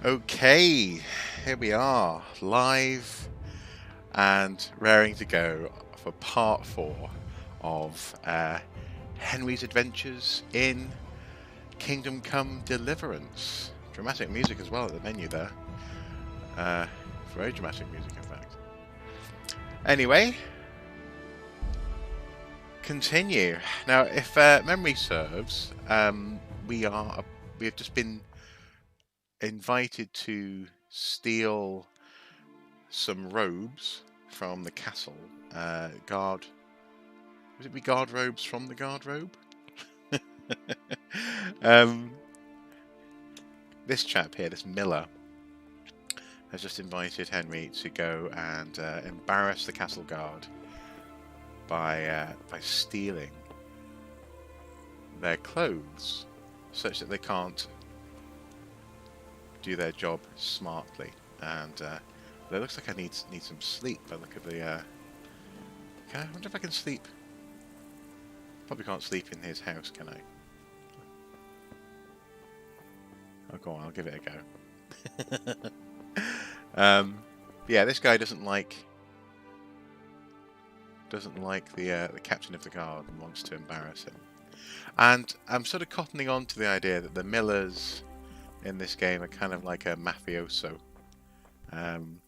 Okay, here we are, live and raring to go for part 4 of Henry's adventures in Kingdom Come Deliverance. Dramatic music as well at the menu there. Very dramatic music, in fact. Anyway, continue. Now, if memory serves, we have just been invited to steal some robes from the castle. Guard robes from the guard robe? This chap here, this Miller, has just invited Henry to go and embarrass the castle guard by stealing their clothes, such that they can't do their job smartly. And it looks like I need some sleep. I look at the. I wonder if I can sleep. Probably can't sleep in his house, can I? Oh, go on, I'll give it a go. Yeah, this guy doesn't like the captain of the guard and wants to embarrass him. And I'm sort of cottoning on to the idea that the Millers in this game are kind of like a mafioso. Can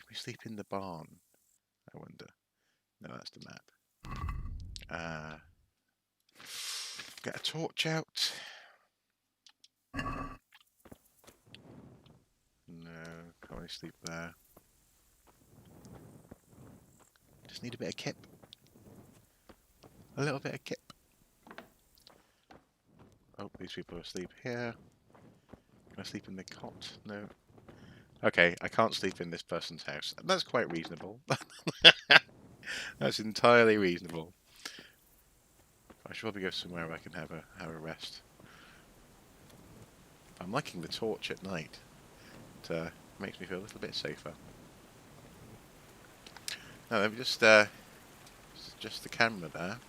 we sleep in the barn? I wonder. No, that's the map. Get a torch out. No, can't really sleep there. Just need a bit of kip. A little bit of kip. Oh, these people are asleep here. Can I sleep in the cot? No. Okay, I can't sleep in this person's house. That's quite reasonable. That's entirely reasonable. I should probably go somewhere where I can have a rest. I'm liking the torch at night. It makes me feel a little bit safer. Now let me just the camera there.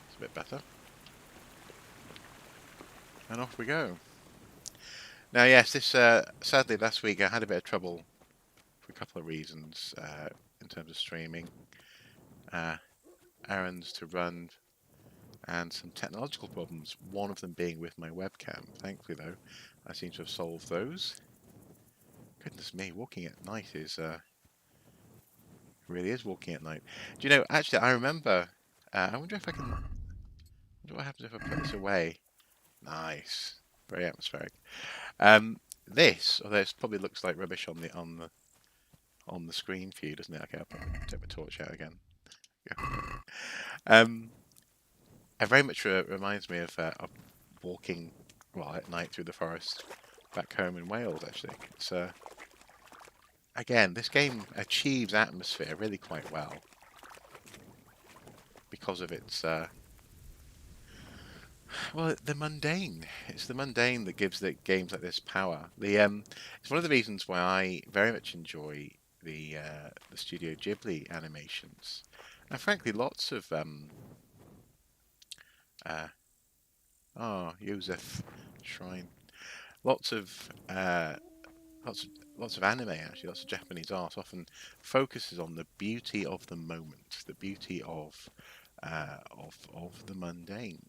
It's a bit better. And off we go. Now, yes, this sadly last week I had a bit of trouble for a couple of reasons in terms of streaming, errands to run, and some technological problems. One of them being with my webcam. Thankfully, though, I seem to have solved those. Goodness me, walking at night is really is walking at night. Do you know? Actually, I remember. I wonder if I can. I wonder what happens if I put this away. Nice, very atmospheric. This, although it probably looks like rubbish on the screen for you, doesn't it? Okay, I'll take my torch out again. It very much reminds me of walking at night through the forest back home in Wales. Actually, it's again, this game achieves atmosphere really quite well because of its the mundane. It's the mundane that gives the games like this power. It's one of the reasons why I very much enjoy the Studio Ghibli animations, and frankly, lots of Yosef Shrine, lots of anime actually, lots of Japanese art often focuses on the beauty of the moment, the beauty of the mundane.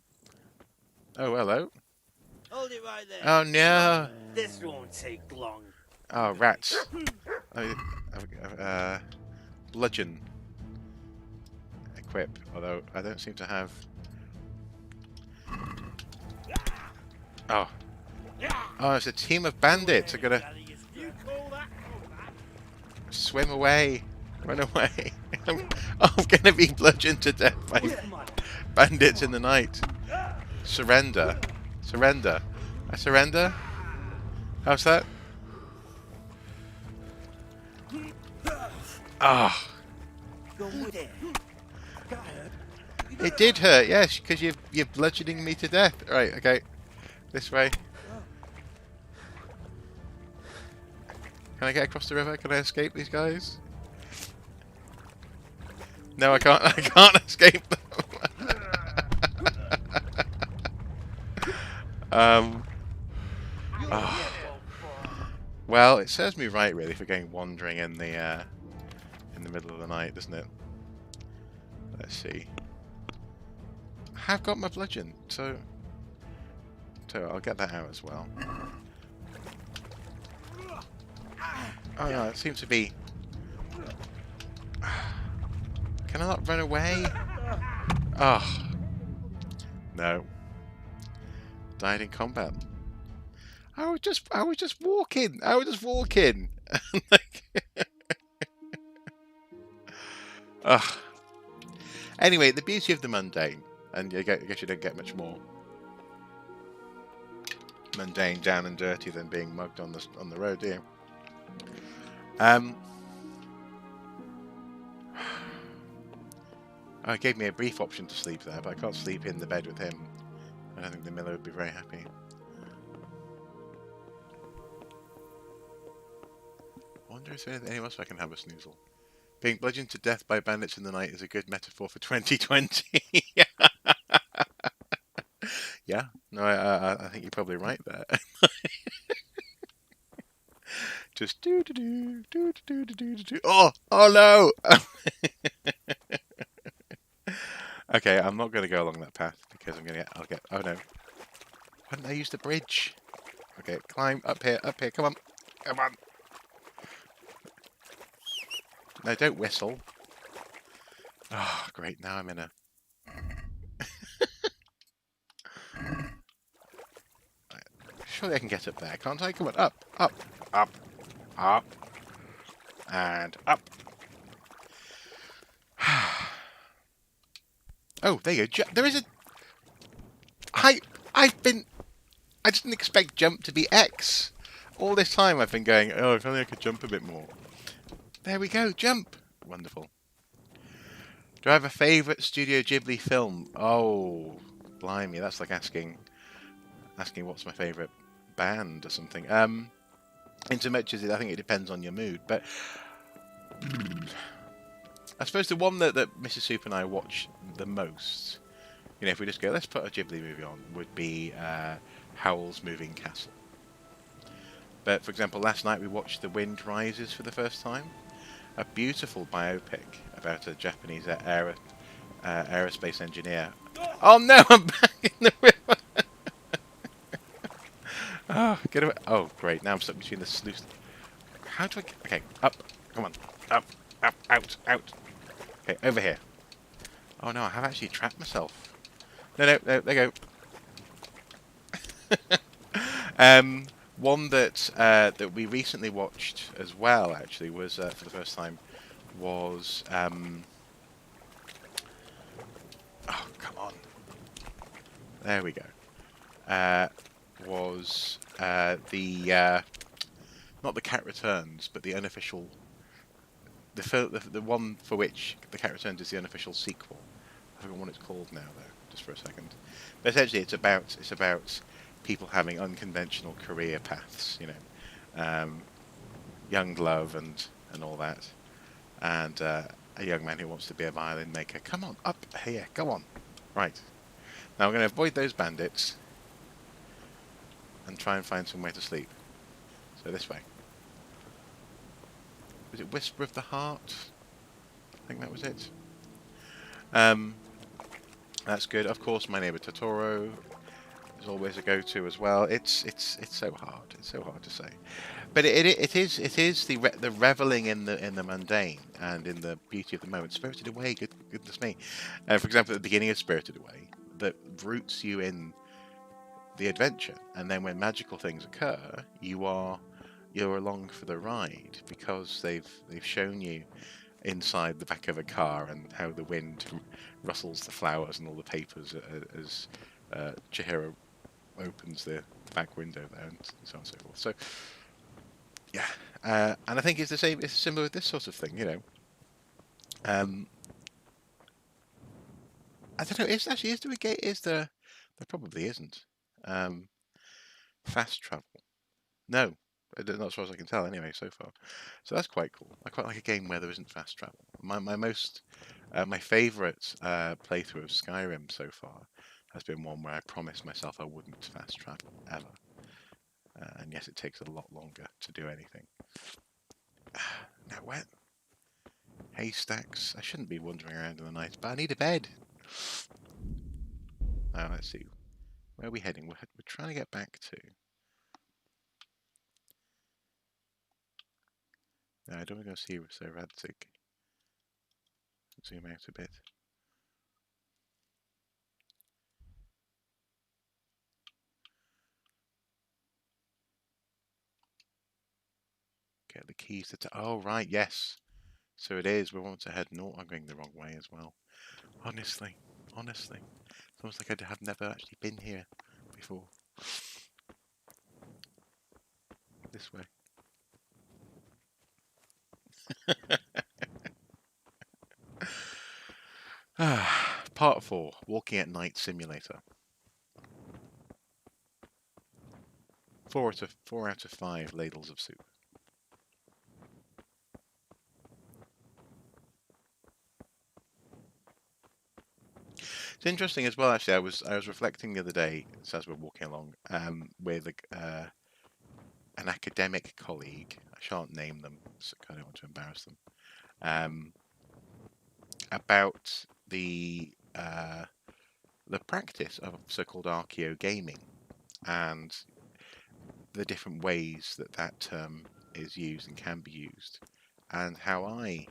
Oh, hello. Hold it right there. Oh, no. This won't take long. Oh, rats. Bludgeon. Equip. Although, I don't seem to have... Oh. Oh, it's a team of bandits. I'm gonna... Swim away. Run away. I'm gonna be bludgeoned to death by bandits in the night. Surrender. Surrender. I surrender? How's that? Ah. Oh. It did hurt, yes, because you're bludgeoning me to death. Right, okay. This way. Can I get across the river? Can I escape these guys? No, I can't. I can't escape them. Ah, won't fall. well, it serves me right really for going wandering in the middle of the night, doesn't it? Let's see. I have got my bludgeon, so I'll get that out as well. Oh no, it seems to be. Can I not run away? Oh no, died in combat. I was just walking. I was just walking. Like, ugh. Anyway, the beauty of the mundane, and I guess you don't get much more mundane, down and dirty than being mugged on the road, do you? Oh, it gave me a brief option to sleep there, but I can't sleep in the bed with him. I don't think the miller would be very happy. I wonder if there's anyone else I can have a snoozle. Being bludgeoned to death by bandits in the night is a good metaphor for 2020. Yeah, no, I think you're probably right there. Just do do do do do do do do. Oh no! Okay, I'm not going to go along that path because I'll get. Oh no! Why didn't I use the bridge? Okay, climb up here, come on, come on. No, don't whistle. Oh, great, now I'm in a... Surely I can get up there, can't I? Come on, up, up, up, up, and up. Oh, there you go. There is a... I've been... I didn't expect jump to be X. All this time I've been going, oh, if only I could jump a bit more. There we go, jump. Wonderful. Do I have a favourite Studio Ghibli film? Oh, blimey, that's like asking what's my favourite band or something. In so much as I think it depends on your mood, but I suppose the one that Mrs. Soup and I watch the most, you know, if we just go, let's put a Ghibli movie on, would be Howl's Moving Castle. But for example, last night we watched The Wind Rises for the first time, a beautiful biopic about a Japanese aerospace engineer. Oh no, I'm back in the river. Oh, get away. Oh, great. Now I'm stuck between the sluice. How do I get... Okay, up. Come on. Up, up, out, out. Okay, over here. Oh no, I have actually trapped myself. No, there you go. One that we recently watched as well, actually, was for the first time, was... oh, come on. There we go. Was the... not The Cat Returns, but the unofficial... The one for which The Cat Returns is the unofficial sequel. I forgot what it's called now, though, just for a second. But essentially, it's about people having unconventional career paths, you know, young love and all that, and a young man who wants to be a violin maker. Come on, up here, go on. Right. Now I'm going to avoid those bandits and try and find some way to sleep. So this way. Was it Whisper of the Heart? I think that was it. That's good. Of course, My Neighbor Totoro is always a go-to as well. It's so hard. It's so hard to say, but it is the reveling in the mundane and in the beauty of the moment. Spirited Away, goodness me. For example, at the beginning of Spirited Away, that roots you in the adventure, and then when magical things occur, you're along for the ride because they've shown you inside the back of a car and how the wind rustles the flowers and all the papers as Chihiro opens the back window there and so on and so forth. So yeah, and I think it's the same. It's similar with this sort of thing, you know. I don't know. Is there? There probably isn't. Fast travel. No, not as far as I can tell. Anyway, so far, so that's quite cool. I quite like a game where there isn't fast travel. My favourite playthrough of Skyrim so far has been one where I promised myself I wouldn't fast travel ever. And yes, it takes a lot longer to do anything. Now, where? Haystacks. I shouldn't be wandering around in the night, but I need a bed. Now, let's see. Where are we heading? We're trying to get back to... No, I don't want to go see Sir Radzig. Zoom out a bit. Get the keys to... Oh, right, yes. So it is. We want to head north. I'm going the wrong way as well. Honestly. It's almost like I have never actually been here before. This way. Part 4. Walking at Night Simulator. 4 out of 5 ladles of soup. It's interesting as well. Actually, I was reflecting the other day, as we're walking along, with an academic colleague. I shan't name them, so I don't want to embarrass them. About the practice of so-called archaeogaming and the different ways that that term is used and can be used, and how I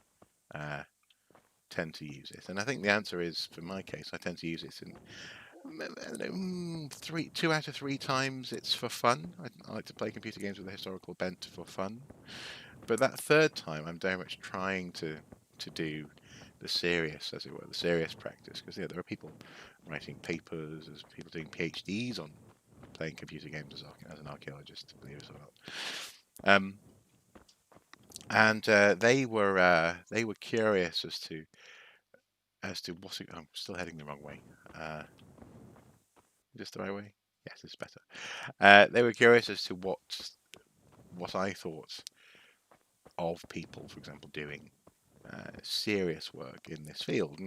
tend to use it. And I think the answer is, for my case, I tend to use it in 2 out of 3 times it's for fun. I like to play computer games with a historical bent for fun. But that 3rd time, I'm very much trying to do the serious, as it were, the serious practice. Because there are people writing papers, there's people doing PhDs on playing computer games as an archaeologist, believe it or not. And they were curious as to what. I'm still heading the wrong way. Is this the right way? Yes, it's better. They were curious as to what I thought of people, for example, doing serious work in this field,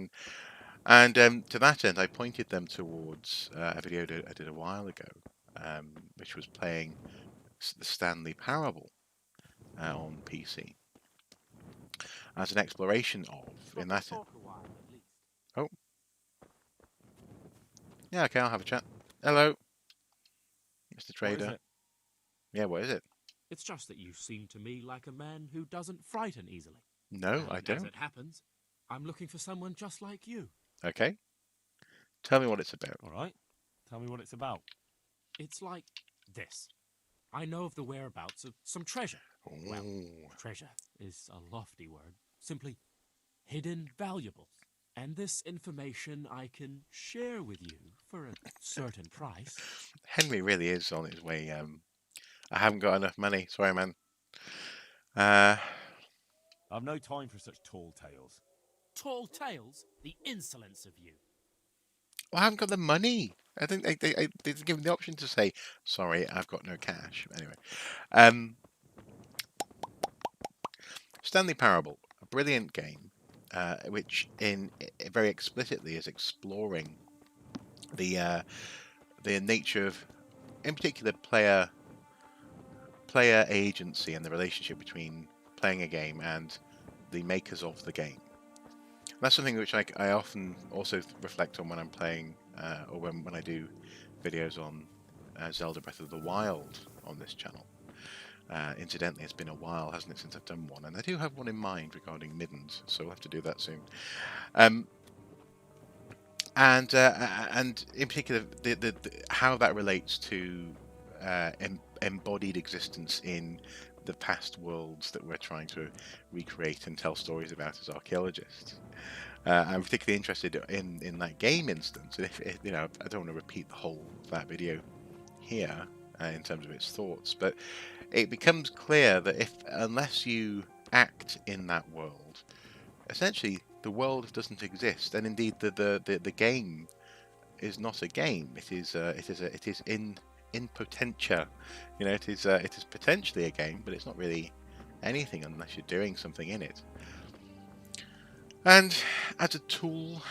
and to that end, I pointed them towards a video I did a while ago, which was playing the Stanley Parable on PC as an exploration of in that. Oh, yeah, okay, I'll have a chat. Hello, Mr. Trader. What is it? Yeah, what is it? It's just that you seem to me like a man who doesn't frighten easily. No, I As don't. it happens, I'm looking for someone just like you. Okay, tell me what it's about. All right. Tell me what it's about. It's like this. I know of the whereabouts of some treasure. Ooh. Well, treasure is a lofty word. Simply hidden valuables. And this information I can share with you for a certain price. Henry really is on his way. I haven't got enough money. Sorry, man. I've no time for such tall tales. Tall tales? The insolence of you. Well, I haven't got the money. I think they didn't give me the option to say, sorry, I've got no cash. Anyway, Stanley Parable, a brilliant game, which very explicitly is exploring the nature of, in particular, player agency and the relationship between playing a game and the makers of the game. That's something which I often also reflect on when I'm playing, or when I do videos on Zelda Breath of the Wild on this channel. Incidentally, it's been a while, hasn't it, since I've done one, and I do have one in mind regarding middens, so we'll have to do that soon. And in particular, the how that relates to embodied existence in the past worlds that we're trying to recreate and tell stories about as archaeologists. I'm particularly interested in that game instance, and if I don't want to repeat the whole of that video here in terms of its thoughts, but it becomes clear that unless you act in that world, essentially the world doesn't exist, and indeed the game is not a game. It is in potentia. It is potentially a game, but it's not really anything unless you're doing something in it. And as a tool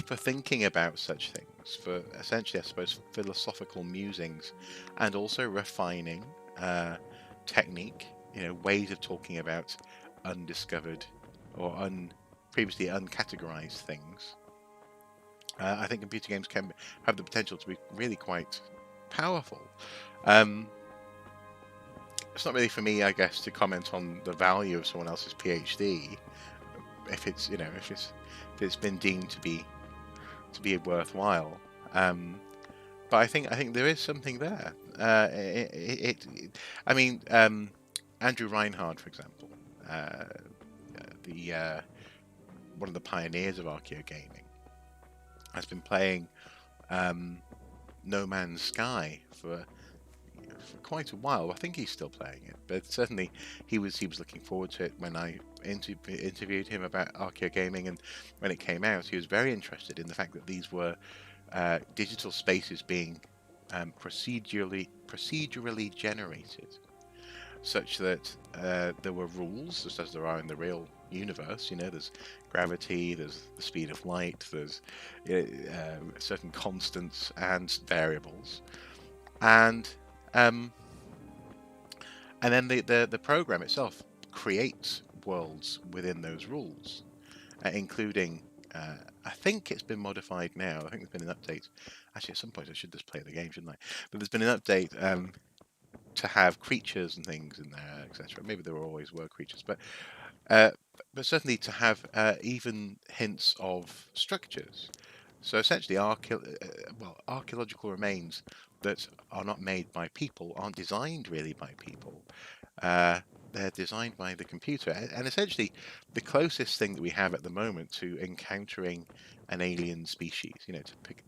for thinking about such things, for essentially, I suppose, philosophical musings, and also refining technique, ways of talking about undiscovered or previously uncategorized things. I think computer games can have the potential to be really quite powerful. It's not really for me, I guess, to comment on the value of someone else's PhD if it's been deemed to be worthwhile. But I think there is something there. I mean, Andrew Reinhard, for example, the one of the pioneers of arcade gaming, has been playing No Man's Sky for quite a while. I think he's still playing it, but certainly he was looking forward to it when I interviewed him about arcade gaming, and when it came out, he was very interested in the fact that these were digital spaces being procedurally generated, such that there were rules, just as there are in the real universe. There's gravity, there's the speed of light, there's certain constants and variables, and then the program itself creates worlds within those rules, including I think it's been modified now. I think there's been an update. Actually, at some point I should just play the game, shouldn't I? But there's been an update to have creatures and things in there, etc. Maybe there always were creatures, but certainly to have even hints of structures. So essentially, archaeological remains that are not made by people, aren't designed really by people. They're designed by the computer, and essentially the closest thing that we have at the moment to encountering an alien species,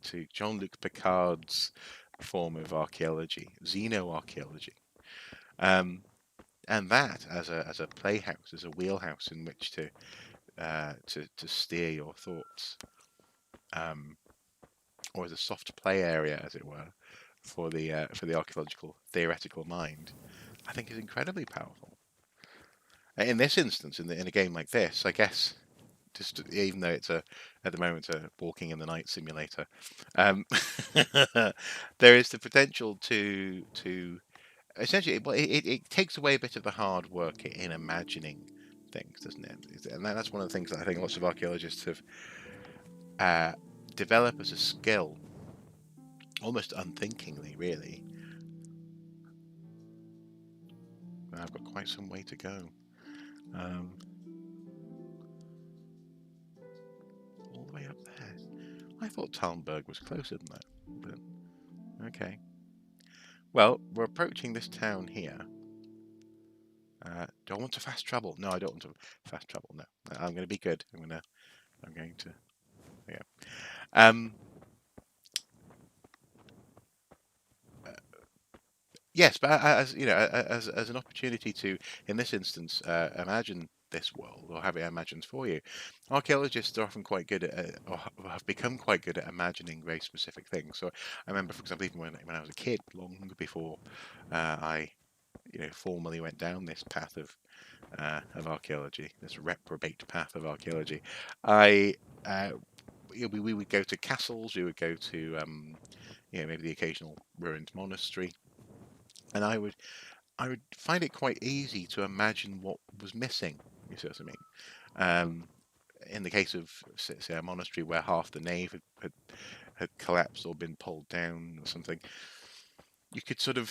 to Jean-Luc Picard's form of archaeology, xenoarchaeology, and that as a playhouse, as a wheelhouse in which to steer your thoughts, or as a soft play area, as it were, for the archaeological theoretical mind, I think is incredibly powerful. In this instance, in a game like this, I guess, just even though it's at the moment a walking in the night simulator, there is the potential to essentially, well, it takes away a bit of the hard work in imagining things, doesn't it? And that's one of the things that I think lots of archaeologists have developed as a skill, almost unthinkingly, really. I've got quite some way to go. All the way up there. I thought Talmberg was closer than that, but okay. Well, we're approaching this town here. Do I want to fast travel? No, I don't want to fast travel. No, I'm going to be good. I'm going to. Yeah. Yes, but as as an opportunity to, in this instance, imagine this world or have it imagined for you. Archaeologists are often quite good at, or have become quite good at imagining very specific things. So I remember, for example, even when I was a kid, long before I, formally went down this path of archaeology, this reprobate path of archaeology, we would go to castles, we would go to maybe the occasional ruined monastery, and I would find it quite easy to imagine what was missing. You see what I mean? In the case of, say, a monastery where half the nave had collapsed or been pulled down or something, you could sort of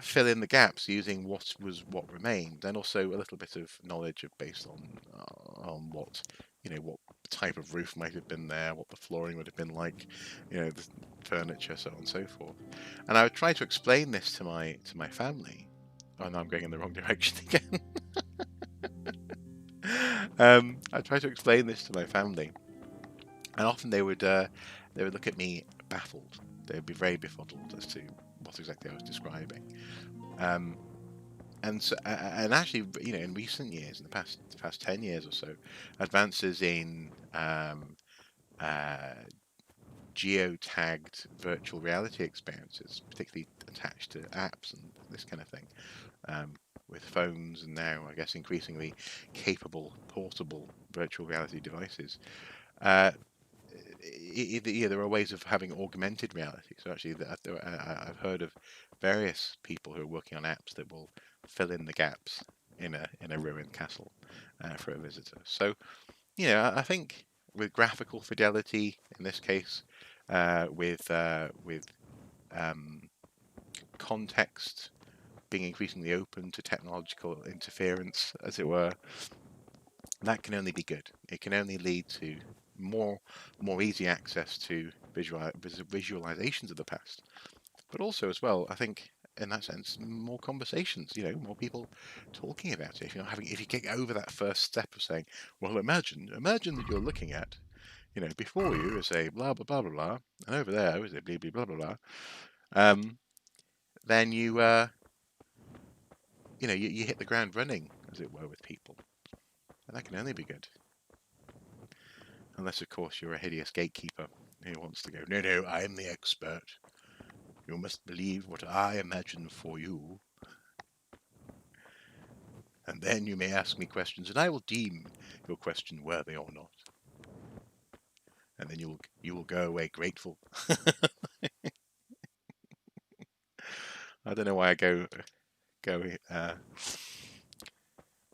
fill in the gaps using what remained, and also a little bit of knowledge based on what what type of roof might have been there, what the flooring would have been like, the furniture, so on and so forth. And I would try to explain this to my family. Oh no, I'm going in the wrong direction again. I try to explain this to my family, and often they would look at me baffled. They would be very befuddled as to what exactly I was describing. And actually, in recent years, in the past 10 years or so, advances in geotagged virtual reality experiences, particularly attached to apps and this kind of thing, with phones, and now I guess increasingly capable portable virtual reality devices, there are ways of having augmented reality. So actually, I've heard of various people who are working on apps that will fill in the gaps in a ruined castle for a visitor. So I think with graphical fidelity in this case, with context being increasingly open to technological interference, as it were, that can only be good. It can only lead to more easy access to visualizations of the past, but also as well, I think in that sense, more conversations. More people talking about it. If you get over that first step of saying, well, imagine that you're looking at, before you is a blah blah blah blah blah, and over there is a blah blah blah blah blah. Then you hit the ground running, as it were, with people, and that can only be good. Unless, of course, you're a hideous gatekeeper who wants to go, no, I am the expert. You must believe what I imagine for you. And then you may ask me questions, and I will deem your question worthy or not. And then you will go away grateful. I don't know why I go a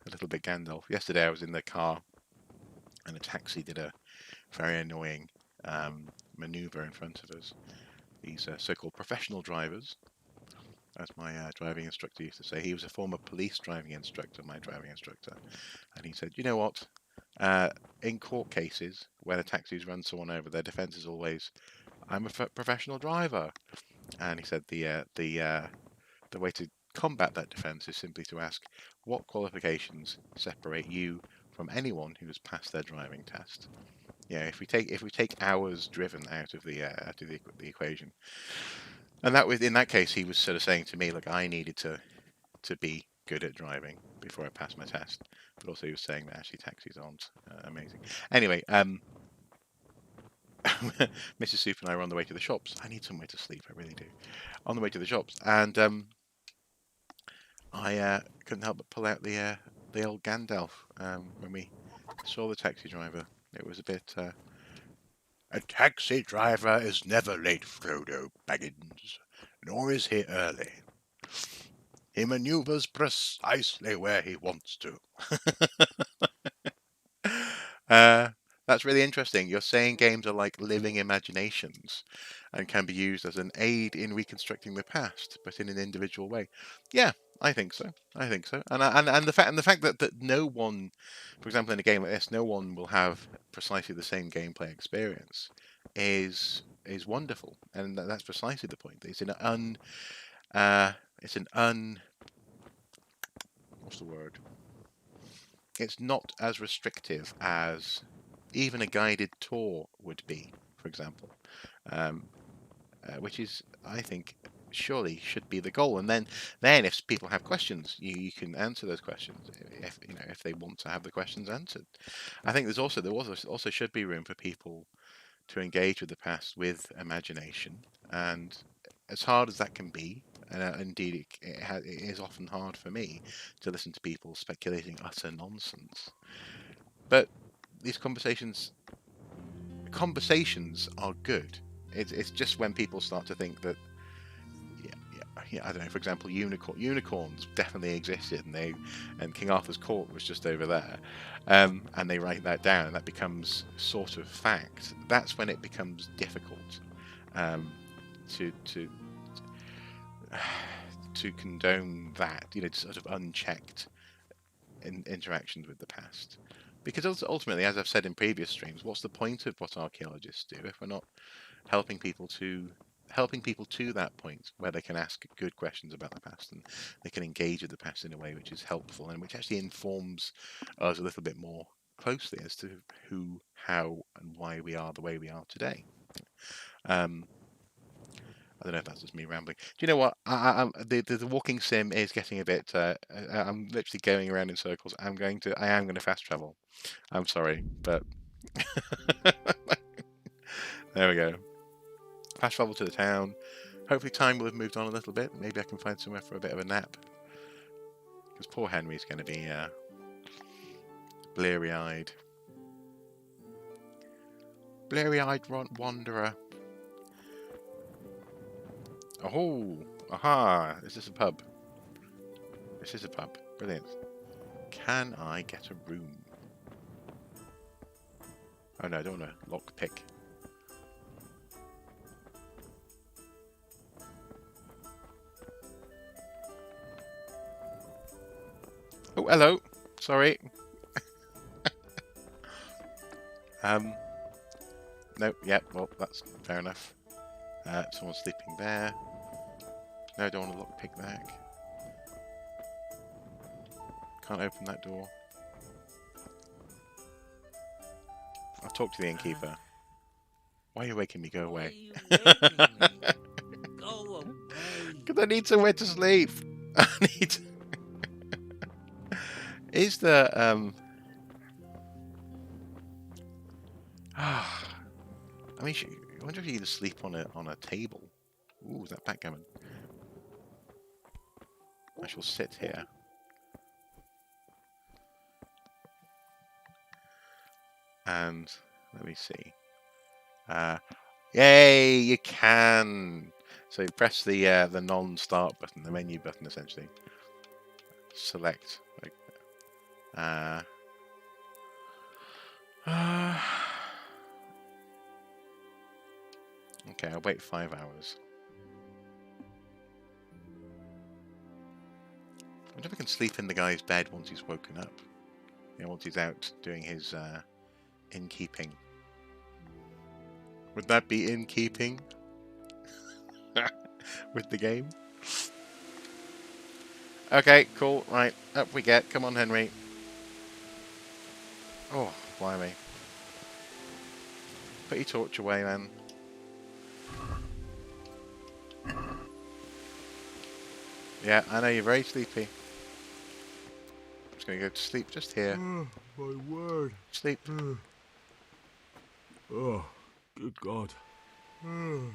little bit Gandalf. Yesterday I was in the car, and a taxi did a very annoying maneuver in front of us. These so-called professional drivers, as my driving instructor used to say. He was a former police driving instructor, my driving instructor. And he said, you know what? In court cases, where the taxis run someone over, their defence is always, I'm a professional driver. And he said the way to combat that defence is simply to ask, what qualifications separate you from anyone who has passed their driving test? If we take hours driven out of the equation, and in that case, he was sort of saying to me, look, I needed to be good at driving before I passed my test. But also he was saying that actually taxis aren't amazing. Anyway, Mrs. Soup and I were on the way to the shops. I need somewhere to sleep, I really do. On the way to the shops, and I couldn't help but pull out the old Gandalf when we saw the taxi driver. It was a bit... A taxi driver is never late, Frodo Baggins, nor is he early. He manoeuvres precisely where he wants to. That's really interesting. You're saying games are like living imaginations and can be used as an aid in reconstructing the past, but in an individual way. Yeah, I think so. And the fact that no one, for example, in a game like this, no one will have precisely the same gameplay experience is wonderful, and that's precisely the point. What's the word? It's not as restrictive as even a guided tour would be, for example, which is, I think, surely should be the goal. And then if people have questions, you can answer those questions if they want to have the questions answered. I think there also should be room for people to engage with the past with imagination, and as hard as that can be, and indeed it is often hard for me to listen to people speculating utter nonsense. But these conversations are good. It's just when people start to think that, I don't know. For example, unicorns definitely existed, and King Arthur's court was just over there, and they write that down, and that becomes sort of fact. That's when it becomes difficult to condone that, sort of unchecked interactions with the past. Because ultimately, as I've said in previous streams, what's the point of what archaeologists do if we're not helping people to that point where they can ask good questions about the past, and they can engage with the past in a way which is helpful and which actually informs us a little bit more closely as to who, how, and why we are the way we are today. I don't know if that's just me rambling. Do you know what? The walking sim is getting a bit. I'm literally going around in circles. I am going to fast travel. I'm sorry, but there we go. Fast travel to the town. Hopefully time will have moved on a little bit. Maybe I can find somewhere for a bit of a nap. Because poor Henry's going to be bleary-eyed. Bleary-eyed wanderer. Oh, aha! Is this a pub? This is a pub. Brilliant. Can I get a room? Oh no, I don't want to lockpick. Oh, hello. Sorry. No, yep, well, that's fair enough. Someone's sleeping there. No, I don't want to lockpick that. Can't open that door. I'll talk to the innkeeper. Why are you waking me? Go away. Go away. Because I need somewhere to sleep. I need... Is the, I mean, I wonder if you can sleep on a table. Ooh, is that backgammon? I shall sit here. And let me see. Yay! You can. So you press the non-start button, the menu button, essentially. Select. Like, okay, I'll wait 5 hours. I wonder if I can sleep in the guy's bed once he's woken up. You know, once he's out doing his innkeeping. Would that be in keeping with the game? Okay, cool. Right, up we get. Come on, Henry. Oh, blimey. Put your torch away, man. Yeah, I know you're very sleepy. I'm just going to go to sleep just here. Oh, my word. Sleep. Oh, good God. I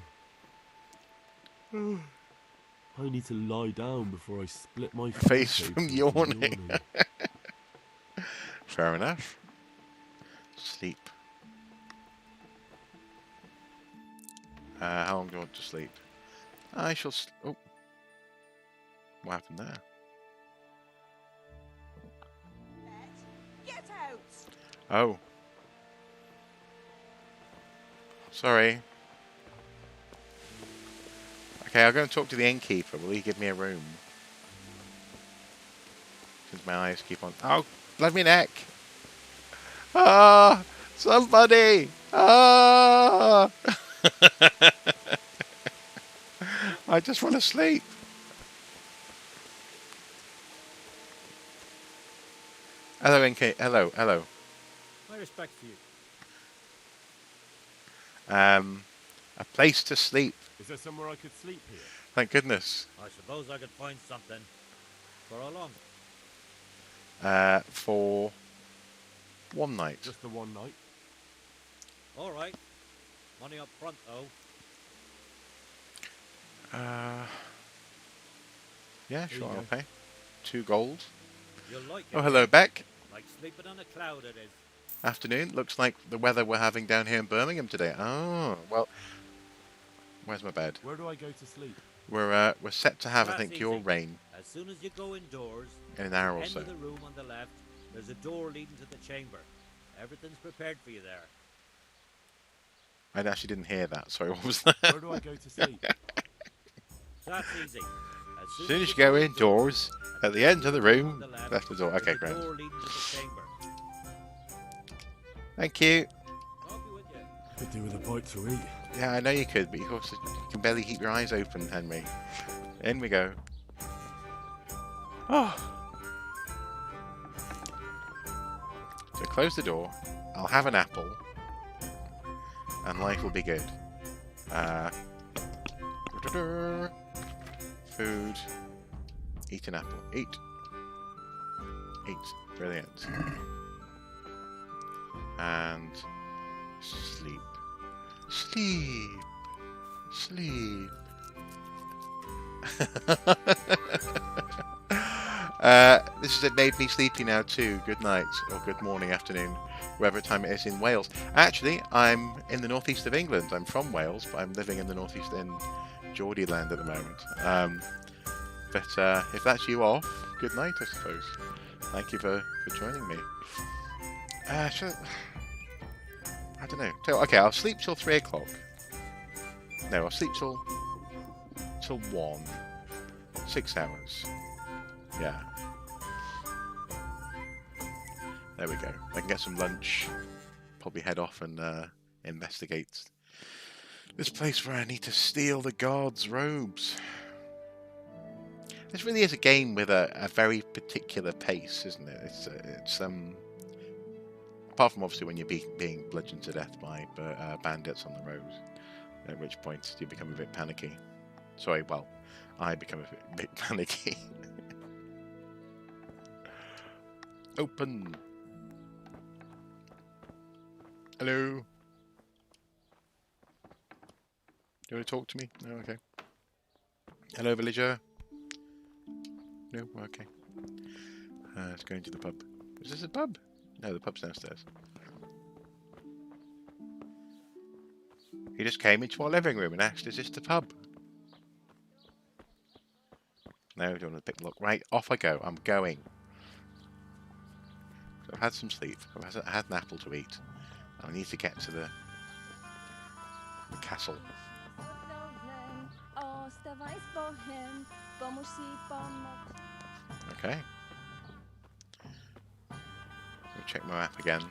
need to lie down before I split my Face open from yawning. Fair enough. Sleep. How long do you want to sleep? I shall. Oh, what happened there? Get out! Oh, sorry. Okay, I'll go and talk to the innkeeper. Will he give me a room? Since my eyes keep on. Oh, blood me neck! Ah, somebody! Ah! I just want to sleep. Hello, innkeeper. Hello, hello. My respect for you. A place to sleep. Is there somewhere I could sleep here? Thank goodness. I suppose I could find something. For how long? For one night. Just the one night? All right. Money up front, though. Yeah, Here sure, you I'll go. pay. 2 gold. You'll like it. Oh, hello, Beck. Like sleeping on a cloud, it is. Afternoon. Looks like the weather we're having down here in Birmingham today. Oh, well. Where's my bed? Where do I go to sleep? We're set to have, I That's think, your easy. rain As soon as you go indoors, in an hour or end so. of the room on the left, there's a door leading to the chamber. Everything's prepared for you there. I actually didn't hear that. Sorry, what was that? Where do I go to sleep? That's easy. As soon as you go indoors, at the end of the room, on the left, that's the door. Okay, there's a great. door leading to the chamber. Thank you. I'll be with you. Could do with a bite to eat. Yeah, I know you could, but you can barely keep your eyes open, Henry. In we go. Oh. So close the door. I'll have an apple, and life will be good. Food. Eat an apple. Eat. Eat. Brilliant. And sleep. Sleep. Sleep. This has made me sleepy now too. Good night, or good morning, afternoon. whatever time it is in Wales. Actually, I'm in the northeast of England. I'm from Wales, but I'm living in the northeast in Geordie land at the moment. But if that's you off, good night, I suppose. Thank you for joining me. I don't know. Okay, I'll sleep till 3 o'clock. No, I'll sleep till 1. 6 hours. Yeah. There we go. I can get some lunch. Probably head off and investigate this place where I need to steal the gods' robes. This really is a game with a very particular pace, isn't it? It's apart from obviously when you're being bludgeoned to death by bandits on the road, at which point you become a bit panicky. Sorry, well, I become a bit panicky. Open. Hello. Do you want to talk to me? No, okay. Hello, villager. No, okay. Let's go into the pub. Is this a pub? No, the pub's downstairs. He just came into our living room and asked, "Is this the pub?" No, don't want to pick the lock. Right, off I go. I'm going. So I've had some sleep. I've had an apple to eat. I need to get to the castle. Okay. I'll check my map again.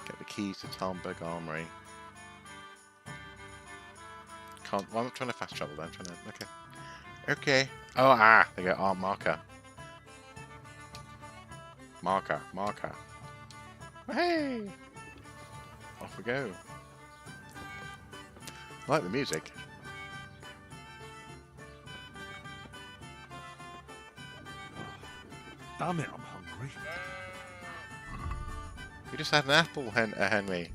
Get the keys to Talmberg Armory. Can't. Well, I'm not trying to fast travel. I'm trying to. Okay. Okay. Oh, there you go. Marker. Marker. Hey! Off we go. I like the music. Damn it, I'm hungry. You just had an apple, Henry.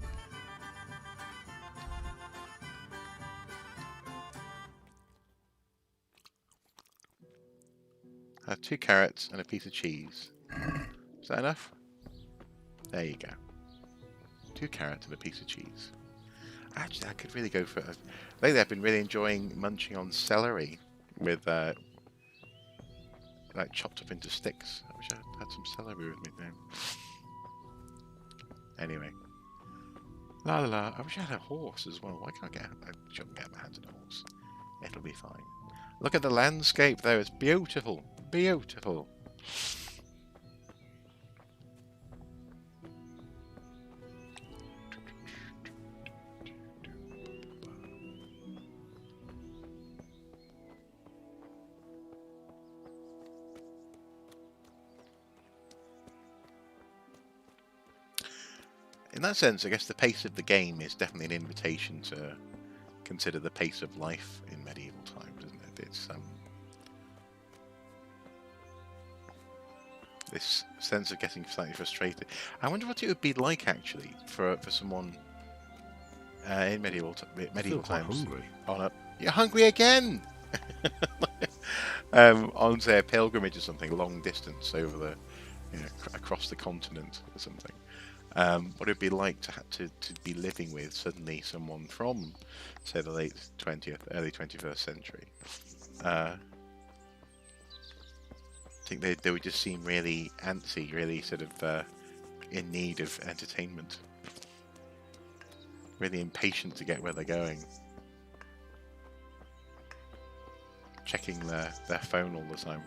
I have 2 carrots and a piece of cheese. Is that enough? There you go. 2 carrots and a piece of cheese. Actually, I could really go for it. Lately, I've been really enjoying munching on celery with, like, chopped up into sticks. I wish I had some celery with me now. Anyway. La la la. I wish I had a horse as well. Why can't I shouldn't get my hands on a horse. It'll be fine. Look at the landscape though. It's beautiful. Beautiful. In that sense, I guess the pace of the game is definitely an invitation to consider the pace of life in medieval times, isn't it? It's this sense of getting slightly frustrated. I wonder what it would be like actually for someone in medieval times. Hungry. You're hungry again. On say a pilgrimage or something, long distance over the, across the continent or something. What it'd be like to be living with suddenly someone from, say, the late 20th, early 21st century. I think they would just seem really antsy, really sort of in need of entertainment, really impatient to get where they're going, checking their phone all the time.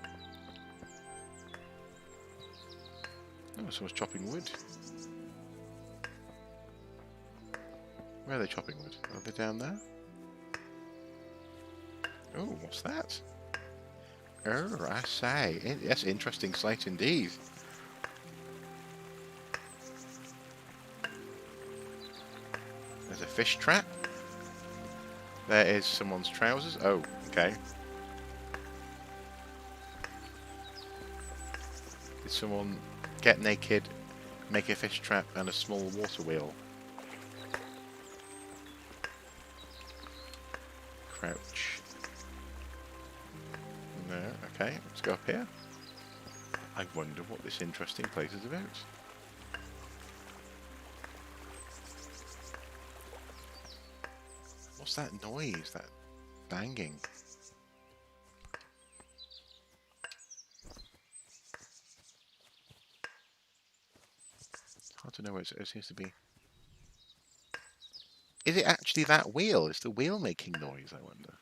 Oh, someone's chopping wood. Where are they chopping wood? Are they down there? Oh, what's that? Oh, I say. That's an interesting sight indeed. There's a fish trap. There is someone's trousers. Oh, okay. Did someone get naked, make a fish trap and a small water wheel? Crouch. No, okay, let's go up here. I wonder what this interesting place is about. What's that noise? That banging? Hard to know where it seems to be. Is it actually that wheel? Is the wheel making noise, I wonder?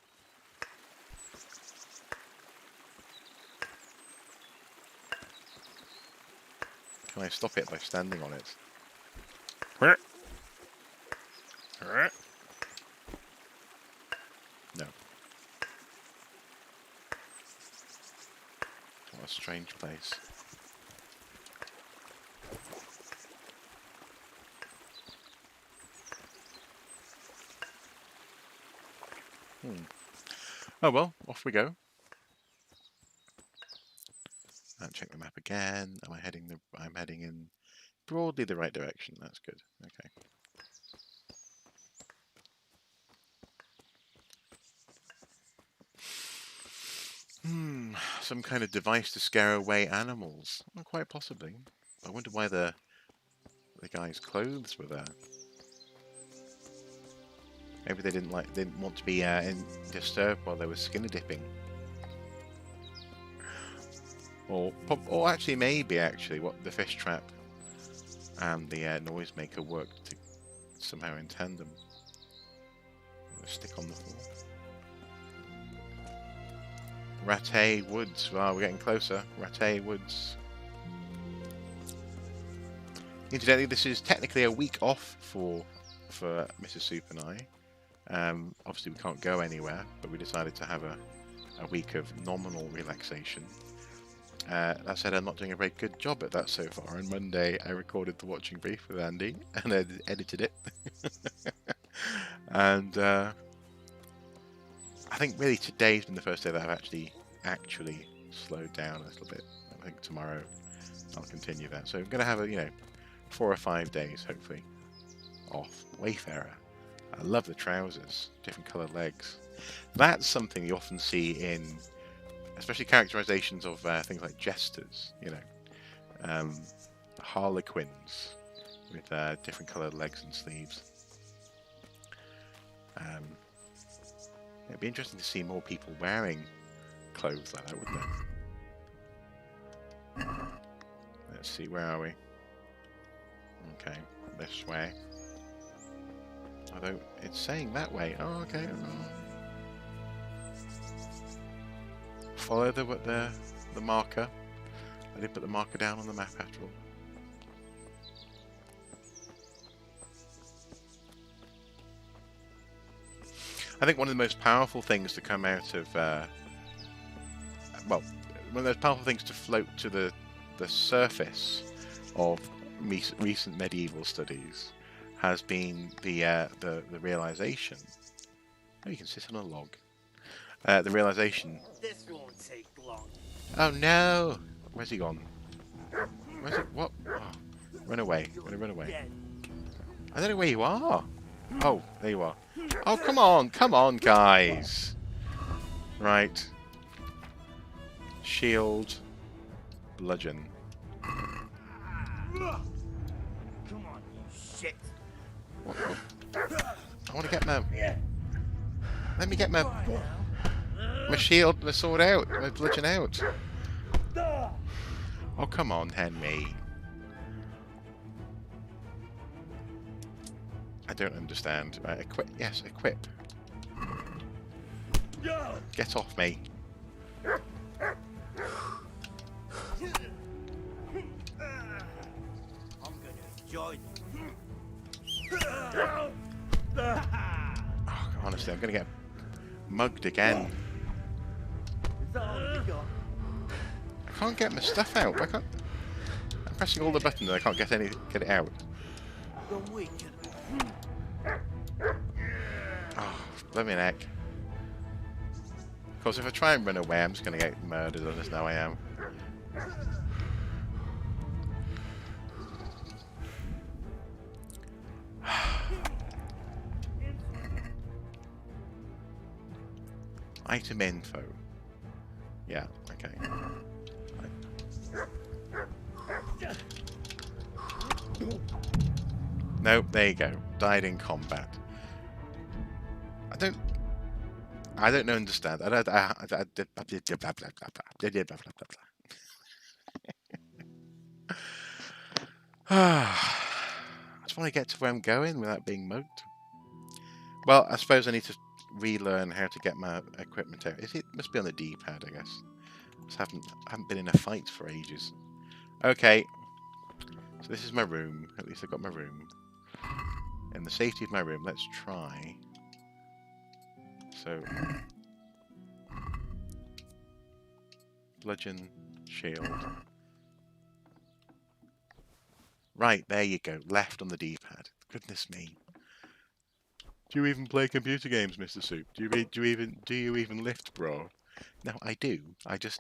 Can I stop it by standing on it? No. What a strange place. Oh well, off we go. And check the map again. Am I heading the? I'm heading in broadly the right direction. That's good. Okay. Some kind of device to scare away animals. Well, quite possibly. I wonder why the guy's clothes were there. Maybe they didn't want to be disturbed while they were skinny dipping. Or actually, maybe what the fish trap and the noisemaker worked to somehow in tandem. Stick on the floor. Rattay Woods. Wow, we're getting closer. Rattay Woods. Incidentally, this is technically a week off for Mrs. Soup and I. Obviously, we can't go anywhere, but we decided to have a week of nominal relaxation. That said, I'm not doing a very good job at that so far. On Monday, I recorded the watching brief with Andy and edited it. And I think really today's been the first day that I've actually slowed down a little bit. I think tomorrow I'll continue that. So I'm going to have 4 or 5 days, hopefully, off. Wayfarer. I love the trousers, different coloured legs. That's something you often see in, especially characterizations of things like jesters, harlequins with different coloured legs and sleeves. It'd be interesting to see more people wearing clothes like that, wouldn't it? Let's see, where are we? Okay, this way. Although it's saying that way. Oh, okay. Follow the marker. I did put the marker down on the map after all. I think one of the most powerful things to come out of, one of those powerful things to float to the surface of recent medieval studies has been the realization. Oh, you can sit on a log. The realization. This won't take long. Oh no! Where's he gone? Where's it? What? Oh, run away! Run away! I don't know where you are. Oh, there you are. Oh, come on, guys! Right. Shield. Bludgeon. Come on, you shit! What? I want to get my... Let me get my shield, my sword out, my bludgeon out. Oh, come on, Henry. I don't understand. Right, equip. Yes, equip. Get off me. I'm gonna enjoy Oh, honestly, I'm gonna get mugged again. I can't get my stuff out. I can't. I'm pressing all the buttons and I can't get it out. Oh, bloody neck. Of course, if I try and run away, I'm just gonna get murdered. I just know I am. Item info. Yeah, okay. Nope, there you go. Died in combat. I don't understand. I don't. I just want to get to where I'm going without being mugged. Well, I suppose I need to relearn how to get my equipment out. It must be on the D-pad, I guess. I haven't been in a fight for ages. Okay, so this is my room. At least I got my room. In the safety of my room, let's try. So, bludgeon, shield. Right, there you go. Left on the D-pad. Goodness me. Do you even play computer games, Mr. Soup? Do you even lift, bro? No, I do. I just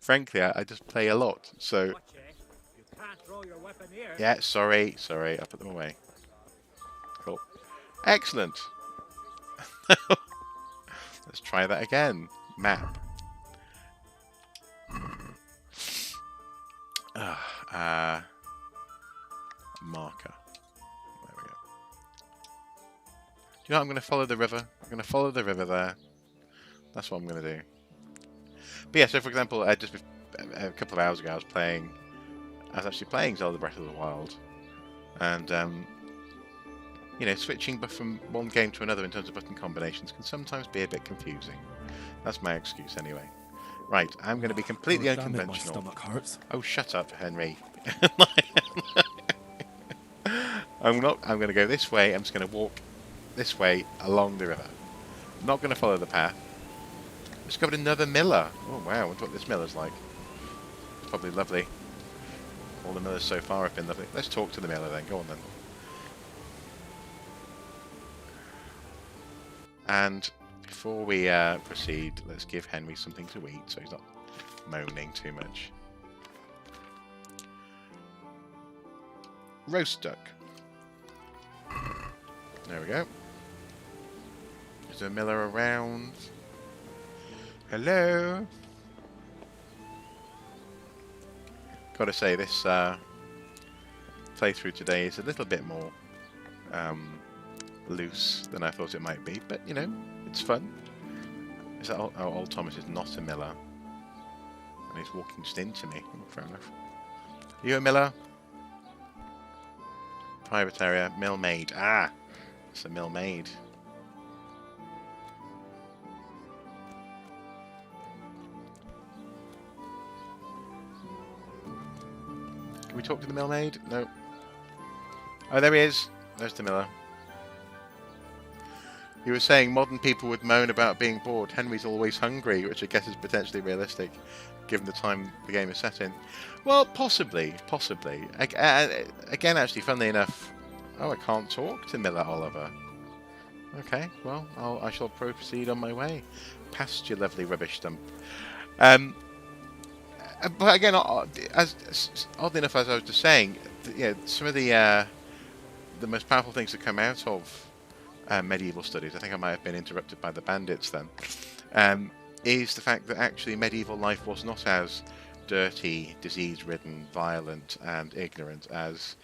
frankly, I just play a lot. So Watch it. You can't throw your weapon here. yeah, sorry, I put them away. Cool. Excellent. Let's try that again. Map. Marker. There we go. Do you know what? I'm going to follow the river. I'm going to follow the river there. That's what I'm going to do. But yeah, so for example, just a couple of hours ago, I was actually playing Zelda Breath of the Wild, and you know, switching from one game to another in terms of button combinations can sometimes be a bit confusing. That's my excuse anyway. Right, I'm going to be completely unconventional. My stomach hurts. Oh, shut up, Henry. I'm going to go this way. I'm just going to walk this way along the river. I'm not going to follow the path. Discovered another miller. Oh wow, I wonder what this miller's like. It's probably lovely. All the millers so far have been lovely. Let's talk to the miller then. Go on then. And before we proceed, let's give Henry something to eat so he's not moaning too much. Roast duck. There we go. Is there a miller around? Hello? Gotta say, this playthrough today is a little bit more loose than I thought it might be, but you know, it's fun. Is that old Thomas is not a miller, and he's walking just into me. Oh, fair enough. Are you a miller? Private area, mill maid. Ah, it's a mill maid. Can we talk to the mill maid? No. Oh, there he is. There's the miller. You were saying modern people would moan about being bored. Henry's always hungry, which I guess is potentially realistic, given the time the game is set in. Well, possibly. Again, actually, funnily enough, oh, I can't talk to Miller Oliver. Okay, well, I shall proceed on my way past your lovely rubbish dump. But again, as oddly enough, as I was just saying, you know, some of the most powerful things that come out of medieval studies, I think I might have been interrupted by the bandits then, is the fact that actually medieval life was not as dirty, disease-ridden, violent, and ignorant as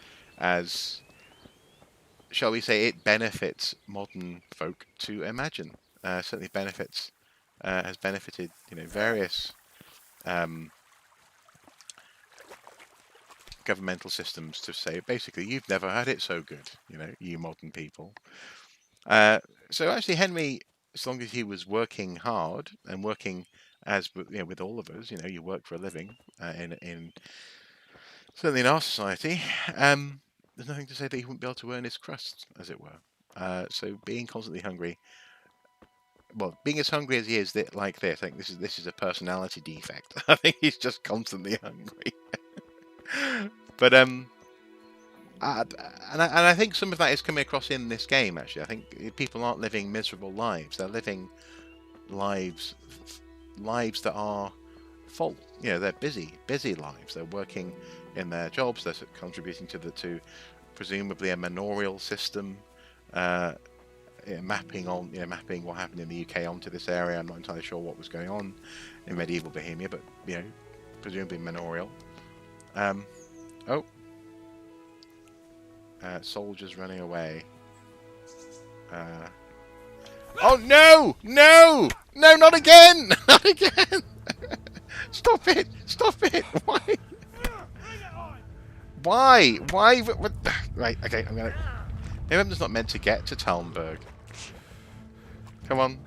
shall we say, it benefits modern folk to imagine. Certainly has benefited, you know, various governmental systems to say basically you've never had it so good, you know, you modern people. So actually Henry, as long as he was working hard and working as you know, with all of us, you know, you work for a living in certainly in our society, there's nothing to say that he wouldn't be able to earn his crust, as it were. So being constantly hungry, well, being as hungry as he is, like this, I think this is a personality defect. I think he's just constantly hungry. But and I think some of that is coming across in this game. Actually, I think people aren't living miserable lives; they're living lives that are full. You know, they're busy lives. They're working in their jobs. They're contributing to presumably a manorial system, mapping what happened in the UK onto this area. I'm not entirely sure what was going on in medieval Bohemia, but you know, presumably manorial. Oh. Soldiers running away. Oh no! No! No, not again! Not again! Stop it! Stop it! Why? Why? Why? What? Right, okay, I'm gonna... Maybe I'm just not meant to get to Talmberg. Come on.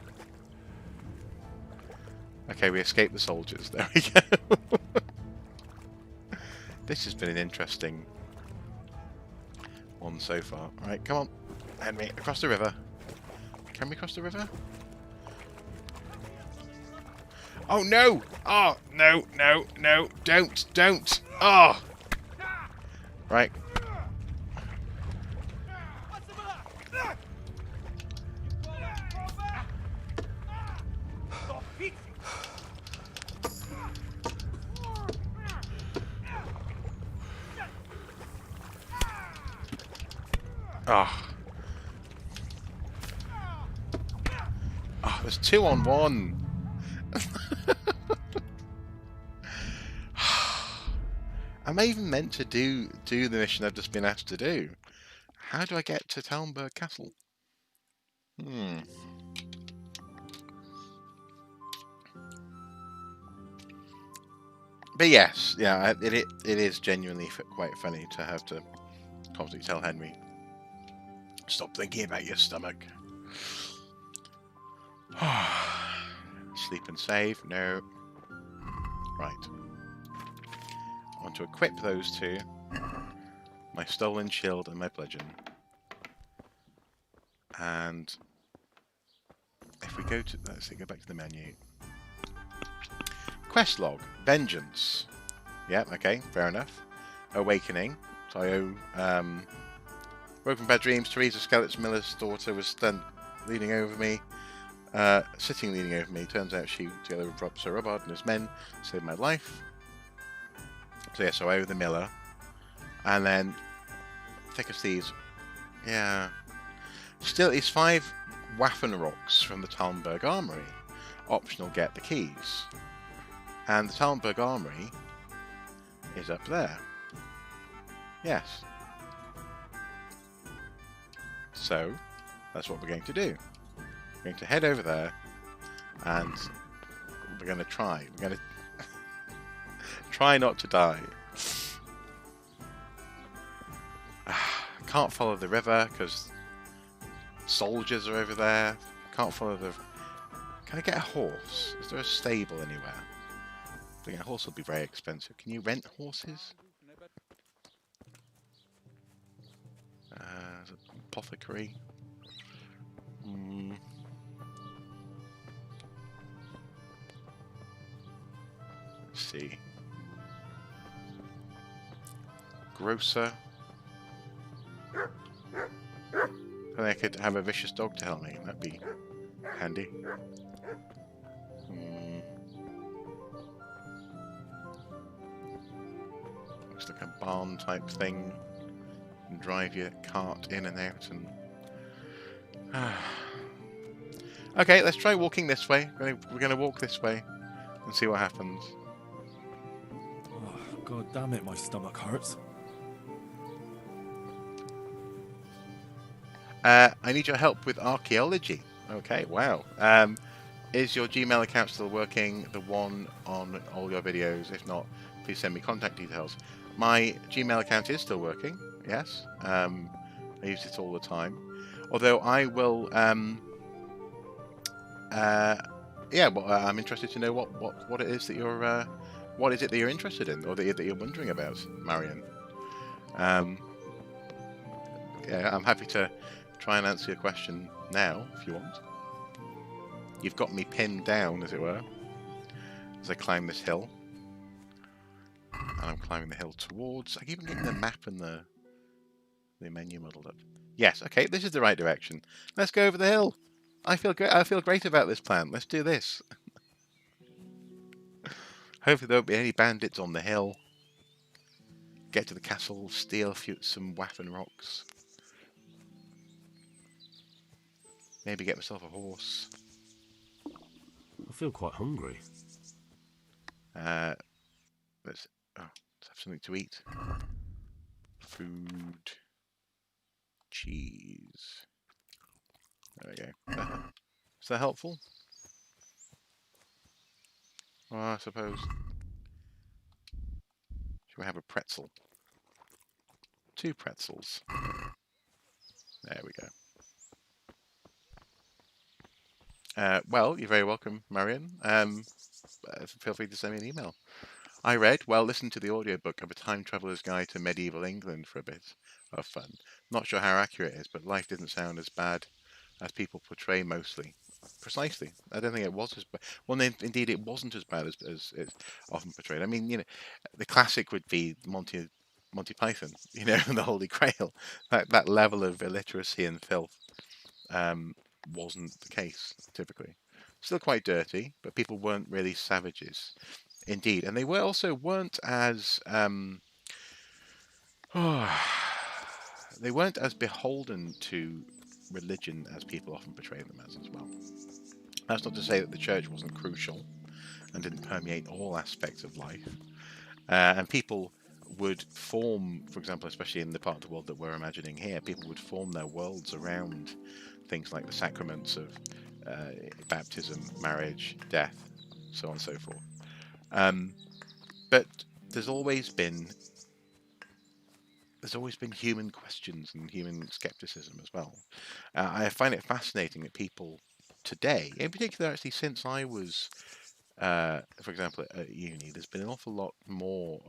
Okay, we escaped the soldiers. There we go. This has been an interesting one so far. Alright, come on. Henry, across the river. Can we cross the river? Oh no! Oh, no, no, no. Don't. Oh! Right. Oh. Oh, there's 2 on 1. Am I even meant to do the mission I've just been asked to do? How do I get to Talmberg Castle? But yes, yeah, it is genuinely quite funny to have to constantly tell Henry, stop thinking about your stomach. Sleep and save, no. Right. I want to equip those 2. My stolen shield and my bludgeon. And if we go to, let's see, go back to the menu. Quest log, vengeance. Yep, okay, fair enough. Awakening. So I owe, woken bad dreams, Teresa Skelet's Miller's daughter was stunned, leaning over me. Sitting leaning over me. Turns out she, together with Sir Robard and his men, saved my life. So yeah, so I owe the Miller. And then, Thick of Thieves. Yeah. Still, it's 5 Waffen rocks from the Talmberg Armory. Optional, get the keys. And the Talmberg Armory is up there. Yes. So, that's what we're going to do. We're going to head over there, and we're going to try. We're going to try not to die. Can't follow the river because soldiers are over there. Can't follow the... Can I get a horse? Is there a stable anywhere? I think a horse will be very expensive. Can you rent horses? Apothecary. Let's see. Grocer. I could have a vicious dog to help me. That'd be handy. Looks like a barn type thing. You can drive your cart in and out and... Okay, let's try walking this way. We're going to walk this way and see what happens. Oh, God damn it, my stomach hurts. I need your help with archaeology. Okay, wow. Is your Gmail account still working? The one on all your videos? If not, please send me contact details. My Gmail account is still working, yes. I use it all the time. Although I will... yeah, well, I'm interested to know what it is that you're... what is it that you're interested in, or that you're wondering about, Marion? Yeah, I'm happy to try and answer your question now, if you want. You've got me pinned down, as it were, as I climb this hill. And I'm climbing the hill towards... I keep on getting the map and the menu muddled up. Yes, okay, this is the right direction. Let's go over the hill. I feel great about this plan. Let's do this. Hopefully there won't be any bandits on the hill. Get to the castle, steal some Waffen rocks. Maybe get myself a horse. I feel quite hungry. Let's have something to eat. food, cheese. There we go. Is that helpful? Well, I suppose. Should we have a pretzel? 2 pretzels. There we go. Well, you're very welcome, Marion. Feel free to send me an email. I listened to the audiobook of A Time Traveller's Guide to Medieval England for a bit of fun. Not sure how accurate it is, but life didn't sound as bad as people portray mostly. Precisely. I don't think it was as bad. Well, indeed, it wasn't as bad as it's often portrayed. I mean, the classic would be Monty Python, the Holy Grail. That level of illiteracy and filth wasn't the case, typically. Still quite dirty, but people weren't really savages. Indeed. And they weren't as they weren't as beholden to religion as people often portray them as well. That's not to say that the church wasn't crucial and didn't permeate all aspects of life. And people would form, for example, especially in the part of the world that we're imagining here, people would form their worlds around things like the sacraments of baptism, marriage, death, so on and so forth. But there's always been human questions and human skepticism as well. I find it fascinating that people today, in particular, actually, since I was, for example, at uni, there's been an awful lot more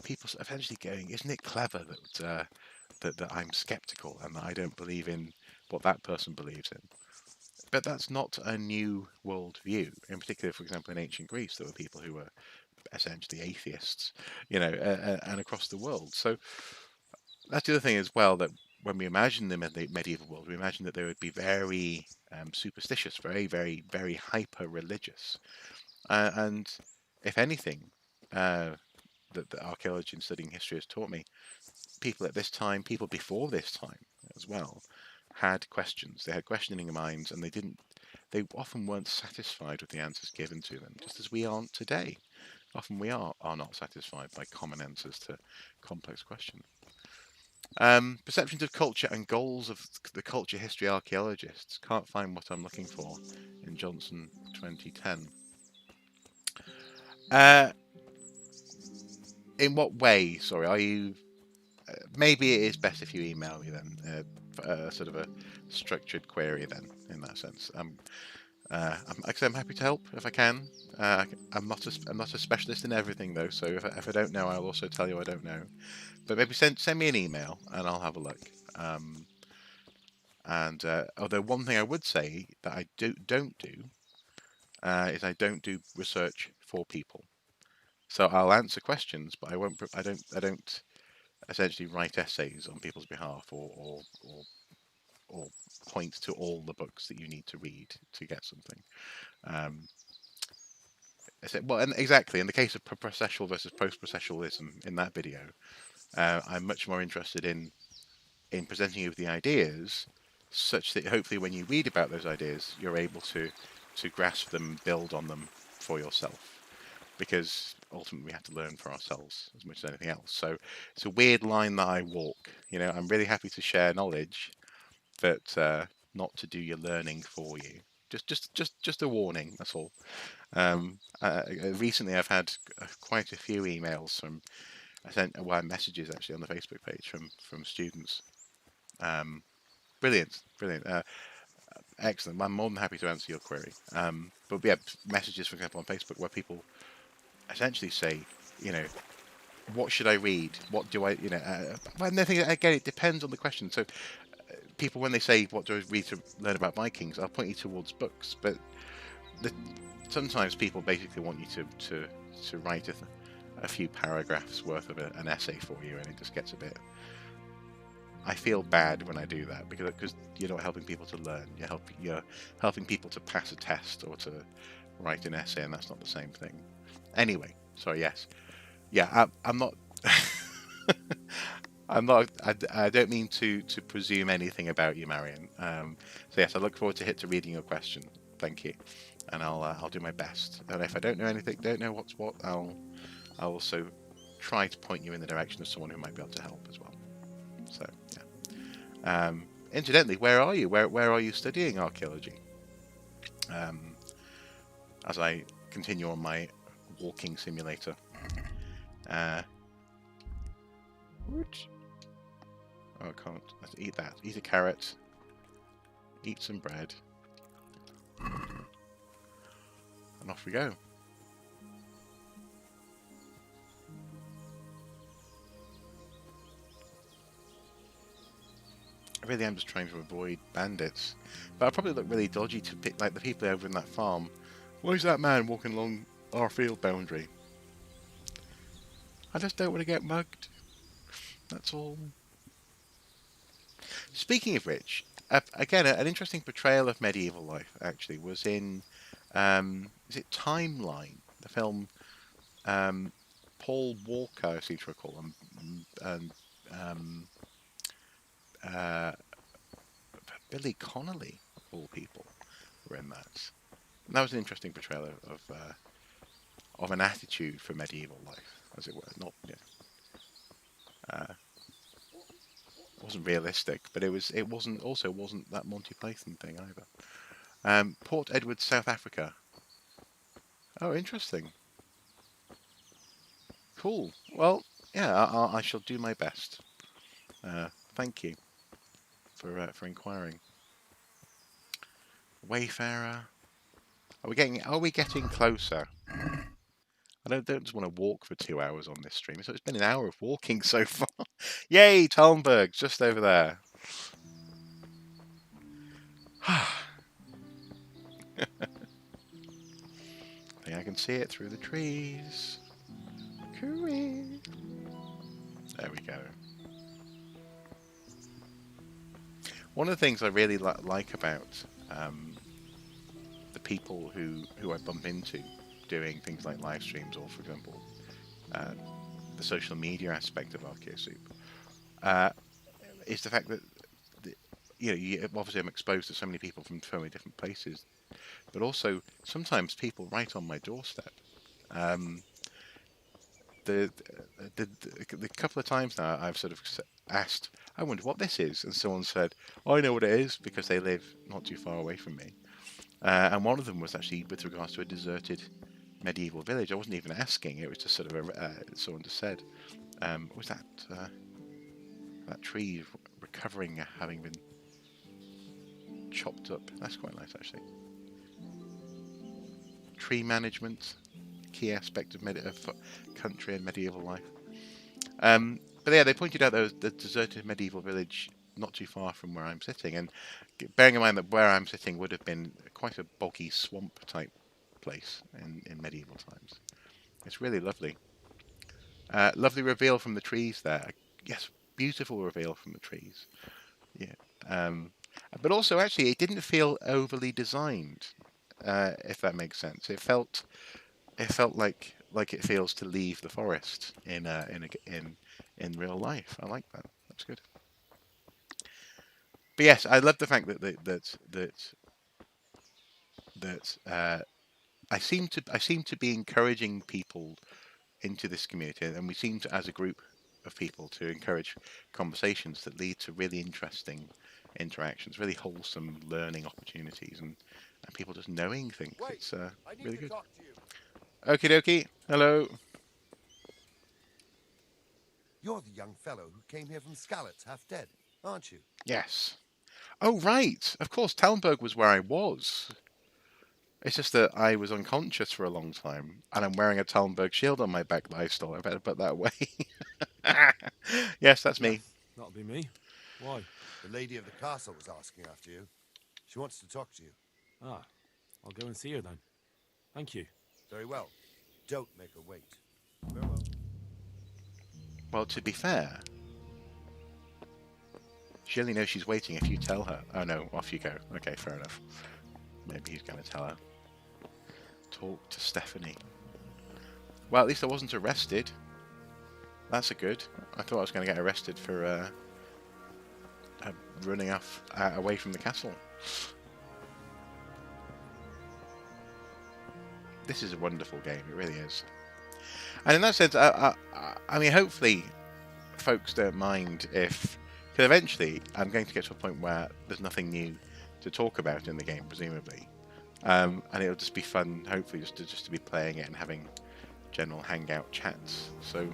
people eventually going, "Isn't it clever that I'm skeptical and that I don't believe in what that person believes in?" But that's not a new worldview. In particular, for example, in ancient Greece, there were people who were essentially atheists, and across the world. So that's the other thing as well, that when we imagine them in the medieval world, we imagine that they would be very superstitious, very, very, very hyper-religious. And if anything, that archaeology and studying history has taught me, people at this time, people before this time as well, had questions. They had questioning minds, and they often weren't satisfied with the answers given to them, just as we aren't today. Often we are not satisfied by common answers to complex questions. Perceptions of culture and goals of the culture history archaeologists. Can't find what I'm looking for in Johnson 2010. In what way, sorry, are you... maybe it is best if you email me then, sort of a structured query then, in that sense. I'm happy to help if I can. I'm not a specialist in everything though, so if I don't know, I'll also tell you I don't know. But maybe send me an email and I'll have a look. Although one thing I would say that I don't do is I don't do research for people. So I'll answer questions, but I don't essentially write essays on people's behalf or point to all the books that you need to read to get something. And exactly in the case of processual versus post-processualism in that video, I'm much more interested in presenting you with the ideas, such that hopefully when you read about those ideas, you're able to grasp them, build on them for yourself. Because ultimately we have to learn for ourselves as much as anything else. So it's a weird line that I walk. I'm really happy to share knowledge, but not to do your learning for you. Just a warning. That's all. Recently, I've had quite a few emails from messages actually on the Facebook page from students. Brilliant. Excellent. I'm more than happy to answer your query. But we have messages, for example, on Facebook where people essentially say, what should I read? What do I, and I think, again, it depends on the question. So people, when they say, what do I read to learn about Vikings, I'll point you towards books. But sometimes people basically want you to write a few paragraphs worth of an essay for you, and it just gets a bit... I feel bad when I do that because you're not helping people to learn. You're helping people to pass a test or to write an essay, and that's not the same thing. Anyway, sorry. Yes, yeah. I'm not. I'm not. I don't mean to presume anything about you, Marion. So yes, I look forward to reading your question. Thank you, and I'll do my best. And if I don't know anything, don't know what's what, I'll also try to point you in the direction of someone who might be able to help as well. So yeah. Incidentally, where are you? Where are you studying archaeology? As I continue on my walking simulator. What? Oh, I can't. Let's eat that. Eat a carrot. Eat some bread. And off we go. I really am just trying to avoid bandits. But I'll probably look really dodgy to pick, like the people over in that farm. Why is that man walking along our field boundary? I just don't want to get mugged. That's all. Speaking of which, again, an interesting portrayal of medieval life actually was in, is it Timeline? The film, Paul Walker, I seem to recall, and uh, Billy Connolly, of all people, were in that. And that was an interesting portrayal of an attitude for medieval life, as it were. Not, wasn't realistic, but it wasn't that Monty Python thing either. Port Edward, South Africa. Oh, interesting. Cool. Well, yeah, I shall do my best. Thank you for inquiring. Wayfarer. Are we getting closer? I don't just want to walk for 2 hours on this stream, so it's been an hour of walking so far. Yay, Talmberg's just over there. I think I can see it through the trees. Cooey. There we go. One of the things I really like about the people who I bump into doing things like live streams, or for example, the social media aspect of ArchaeoSoup, is the fact that obviously I'm exposed to so many people from so many different places, but also sometimes people right on my doorstep. The couple of times now I've sort of asked, I wonder what this is, and someone said, oh, I know what it is, because they live not too far away from me. And one of them was actually with regards to a deserted medieval village. I wasn't even asking; it was just sort of someone just said, "Was that tree recovering, having been chopped up?" That's quite nice, actually. Tree management, key aspect of country and medieval life. But yeah, they pointed out there was the deserted medieval village not too far from where I'm sitting, and bearing in mind that where I'm sitting would have been quite a boggy swamp type place in medieval times. It's really lovely. Lovely reveal from the trees there. Yes, beautiful reveal from the trees. Yeah. But also, actually, it didn't feel overly designed, if that makes sense. It felt like it feels to leave the forest in real life. I like that. That's good. But yes, I love the fact that I seem to be encouraging people into this community, and we seem to, as a group of people, to encourage conversations that lead to really interesting interactions, really wholesome learning opportunities, and people just knowing things. Wait, it's I need really to good. talk to you. Okie dokie. Hello. You're the young fellow who came here from Skalitz, half dead, aren't you? Yes. Oh, right. Of course, Talmberg was where I was. It's just that I was unconscious for a long time, and I'm wearing a Talmberg shield on my back that I stole. I better put that away. Yes, that's me. That'll be me. Why? The lady of the castle was asking after you. She wants to talk to you. Ah, I'll go and see her then. Thank you. Very well. Don't make her wait. Farewell. Well, to be fair, she only knows she's waiting if you tell her. Oh no, off you go. Okay, fair enough. Maybe he's going to tell her. Talk to Stephanie. Well, at least I wasn't arrested. That's a good. I thought I was going to get arrested for running off away from the castle. This is a wonderful game. It really is. And in that sense, I mean, hopefully, folks don't mind if, because eventually, I'm going to get to a point where there's nothing new to talk about in the game, presumably, and it'll just be fun, hopefully, just to be playing it and having general hangout chats. So,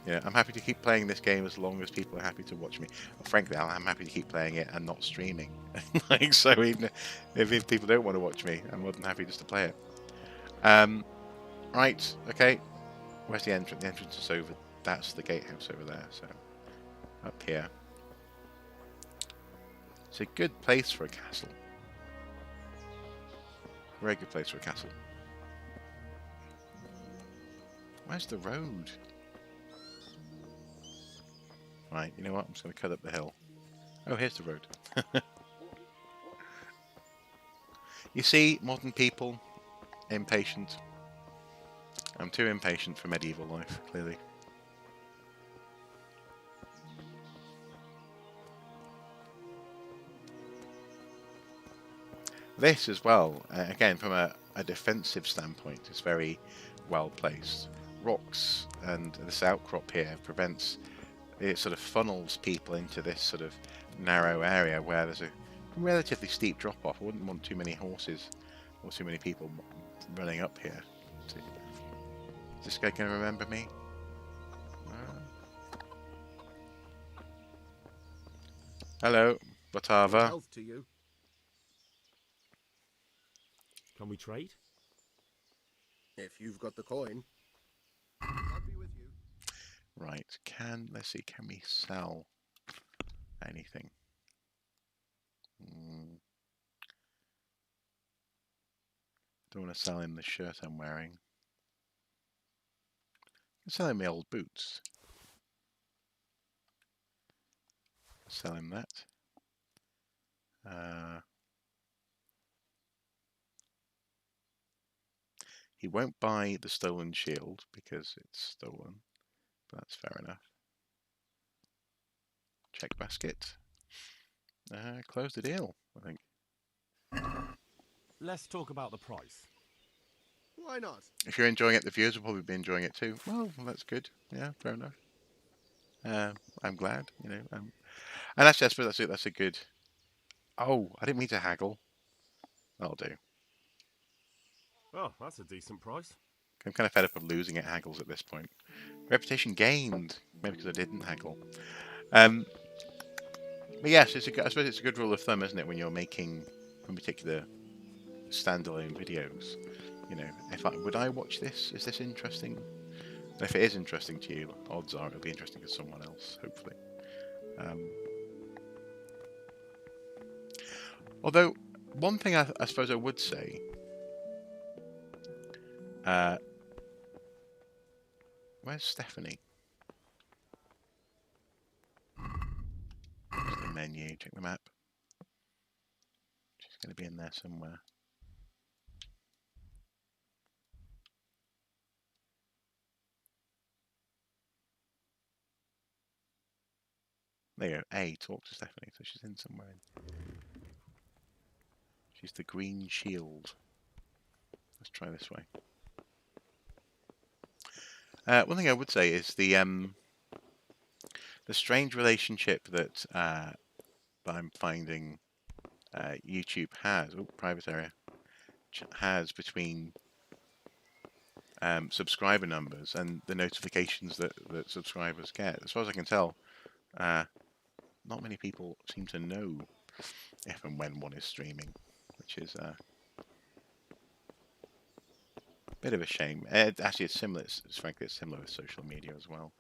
yeah, I'm happy to keep playing this game as long as people are happy to watch me. Well, frankly, I'm happy to keep playing it and not streaming. Like, so even if people don't want to watch me, I'm more than happy just to play it. Right, okay. Where's the entrance? The entrance is over. That's the gatehouse over there. So up here. It's a good place for a castle. Very good place for a castle. Where's the road? Right, you know what? I'm just going to cut up the hill. Oh, here's the road. You see, modern people, impatient. I'm too impatient for medieval life, clearly. This as well, again, from a defensive standpoint, is very well placed. Rocks and this outcrop here prevents, it sort of funnels people into this sort of narrow area where there's a relatively steep drop off. I wouldn't want too many horses or too many people running up here. Is this guy going to remember me? Hello, Batava. Health to you. Can we trade? If you've got the coin. I'll be with you. Right, let's see, can we sell anything? Don't want to sell him the shirt I'm wearing. I'm selling my old boots. Sell him that. He won't buy the stolen shield because it's stolen. But that's fair enough. Check basket. Close the deal, I think. Let's talk about the price. Why not? If you're enjoying it, the viewers will probably be enjoying it too. Well, that's good. Yeah, fair enough. I'm glad, you know. And actually, I suppose that's a good. Oh, I didn't mean to haggle. That'll do. Oh, that's a decent price. I'm kind of fed up of losing at haggles at this point. Reputation gained, maybe because I didn't haggle. But yes, I suppose it's a good rule of thumb, isn't it, when you're making, in particular, standalone videos. You know, would I watch this? Is this interesting? And if it is interesting to you, odds are it'll be interesting to someone else, hopefully. Although, one thing I suppose I would say, where's Stephanie? There's the menu, check the map. She's going to be in there somewhere. There you go. A, talk to Stephanie. So she's in somewhere. She's the green shield. Let's try this way. One thing I would say is the strange relationship that I'm finding YouTube has, private area, has between subscriber numbers and the notifications that subscribers get. As far as I can tell, not many people seem to know if and when one is streaming, which is a bit of a shame. Actually, it's similar. Frankly, it's similar with social media as well,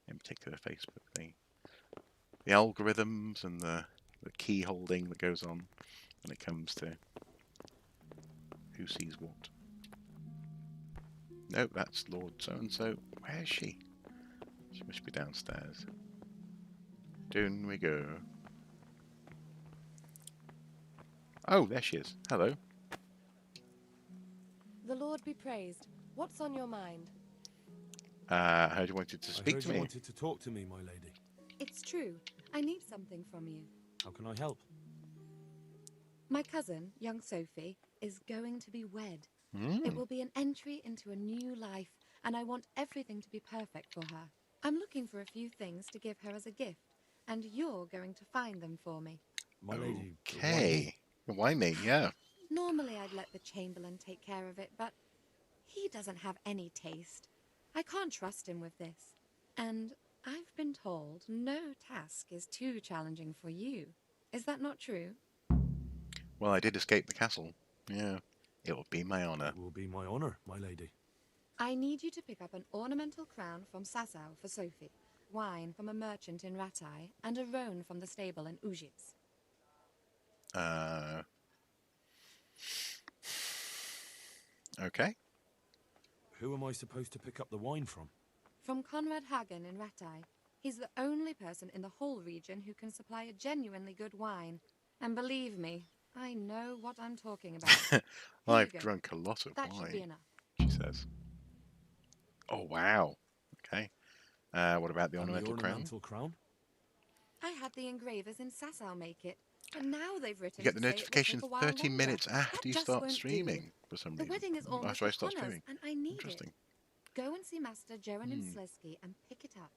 in particular Facebook. The algorithms and the key holding that goes on when it comes to who sees what. Nope, that's Lord so-and-so. Where is she? She must be downstairs. Down we go. Oh, there she is. Hello. The Lord be praised. What's on your mind? I heard you wanted to speak I heard to you me. wanted to talk to me, my lady. It's true. I need something from you. How can I help? My cousin, young Sophie, is going to be wed. Mm. It will be an entry into a new life, and I want everything to be perfect for her. I'm looking for a few things to give her as a gift, and you're going to find them for me. My lady, why me? Okay. Why me? Yeah. Normally I'd let the Chamberlain take care of it, but he doesn't have any taste. I can't trust him with this. And I've been told no task is too challenging for you. Is that not true? Well, I did escape the castle. Yeah. It will be my honour. It will be my honor, my lady. I need you to pick up an ornamental crown from Sasau for Sophie, wine from a merchant in Ratai, and a roan from the stable in Ujitz. Okay. Who am I supposed to pick up the wine from? From Conrad Hagen in Ratai. He's the only person in the whole region who can supply a genuinely good wine. And believe me, I know what I'm talking about. I've go. drunk a lot of That should be wine, enough. she says. Oh, wow. Okay. What about the And ornamental crown? ornamental crown? I had the engravers in Sasau make it, but now they've written You get the to say it will notification take a while 30 longer. minutes after That you just start won't do. streaming for some The reason. wedding is almost After I start upon us, streaming. and I need Interesting. it. Go and see Master Joan and Slesky and pick it up.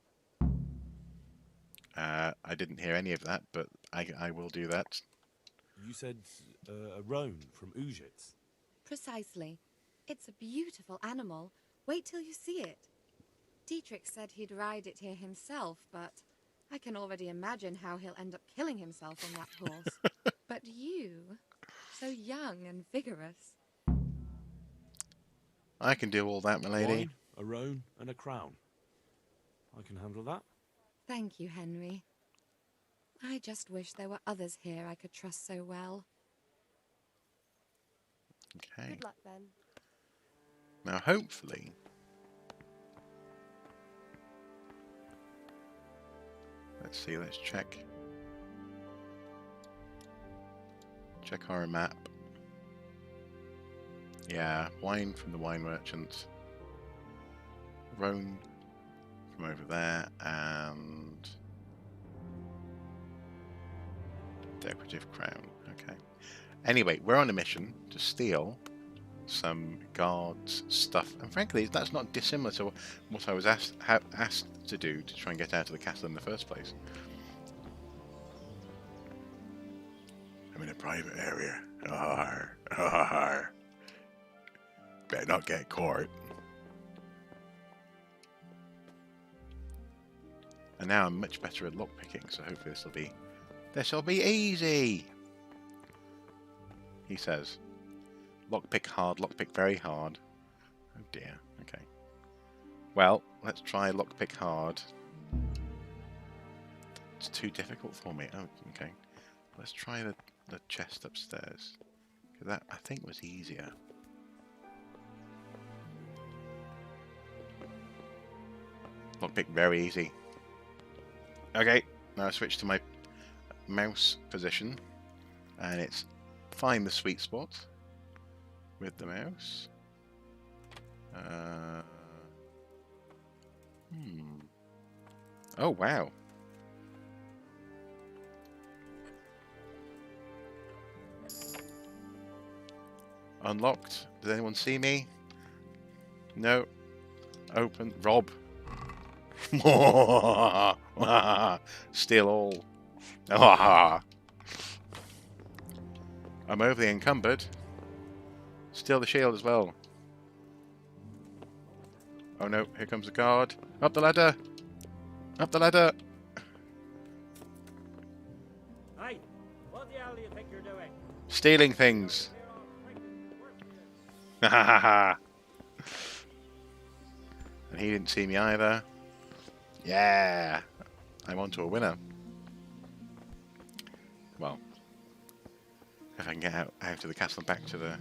I didn't hear any of that, but I will do that. You said a roan from Ujitz. Precisely. It's a beautiful animal. Wait till you see it. Dietrich said he'd ride it here himself, but I can already imagine how he'll end up killing himself on that horse. But you, so young and vigorous. I can do all that, my lady. Wine, a roan, and a crown. I can handle that. Thank you, Henry. I just wish there were others here I could trust so well. Okay. Good luck, then. Now, hopefully... Let's see, let's check. Check our map. Yeah, wine from the wine merchant. Roan from over there, and... decorative crown, okay. Anyway, we're on a mission to steal some guards' stuff, and frankly, that's not dissimilar to what I was asked to do to try and get out of the castle in the first place. I'm in a private area. Arr, arr. Better not get caught. And now I'm much better at lockpicking, so hopefully this'll be easy. He says. Lockpick hard, lockpick very hard. Oh dear, okay. Well, let's try lockpick hard. It's too difficult for me. Oh, okay. Let's try the chest upstairs. Because that, I think, was easier. Lockpick very easy. Okay, now I switch to my mouse position. And it's find the sweet spot with the mouse. Oh, wow. Unlocked. Does anyone see me? No. Open. Rob. Steal all. I'm overly encumbered. Steal the shield as well. Oh no, here comes the guard. Up the ladder! Up the ladder! Hey, what the hell do you think you're doing? Stealing things. Ha ha ha. And he didn't see me either. Yeah! I'm on to a winner. Well, if I can get out of the castle and back to the...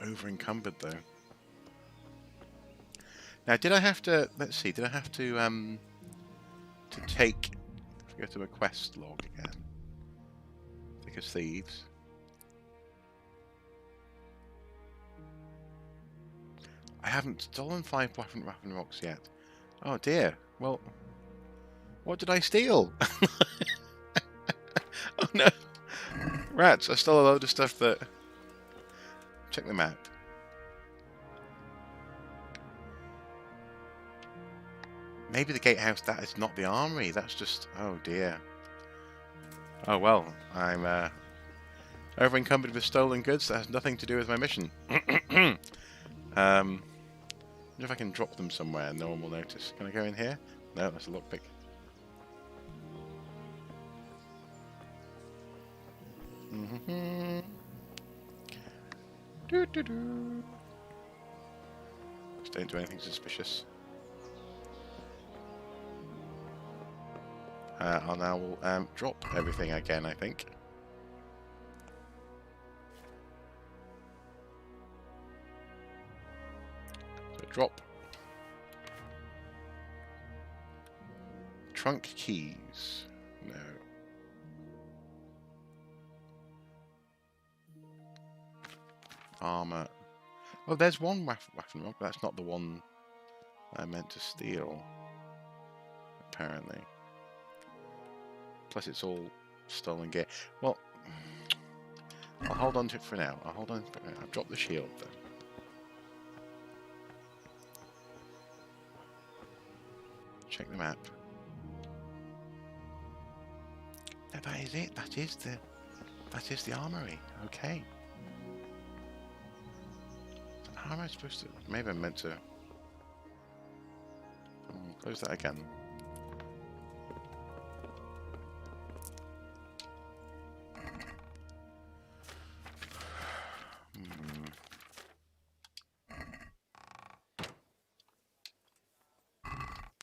I'm over encumbered though. Now, did I have to... Let's see, did I have to take... Go to a quest log again. Thick as thieves. I haven't stolen 5 Waffen rocks yet. Oh dear. Well, what did I steal? Oh no. Rats, I stole a load of stuff that... Check the map. Maybe the gatehouse, that is not the armory. That's just... Oh, dear. Oh, well. I'm over encumbered with stolen goods. That has nothing to do with my mission. I wonder if I can drop them somewhere and no one will notice. Can I go in here? No, that's a lockpick. Just don't do anything suspicious. And I will drop everything again, I think. So drop. Trunk keys. No. Armor. Oh, there's one Waffenrock, but that's not the one I meant to steal. Apparently. Plus it's all stolen gear. Well, I'll hold on to it for now. I'll hold on for now. I've dropped the shield then. Check the map. No, that is it. That is the armory. Okay. How am I supposed to? Maybe I'm meant to close that again.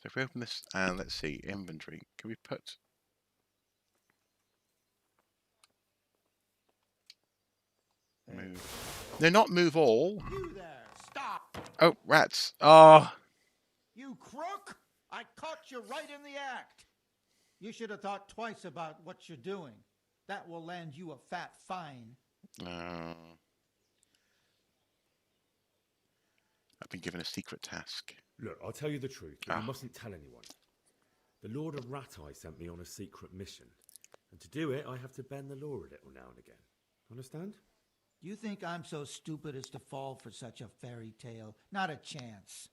So if we open this and let's see, inventory, can we put... Move. No, not move all. You there, stop! Oh, rats. Oh. You crook! I caught you right in the act. You should have thought twice about what you're doing. That will land you a fat fine. I've been given a secret task. Look, I'll tell you the truth, but you mustn't tell anyone. The Lord of Rat-Eye sent me on a secret mission. And to do it, I have to bend the law a little now and again. Understand? You think I'm so stupid as to fall for such a fairy tale? Not a chance.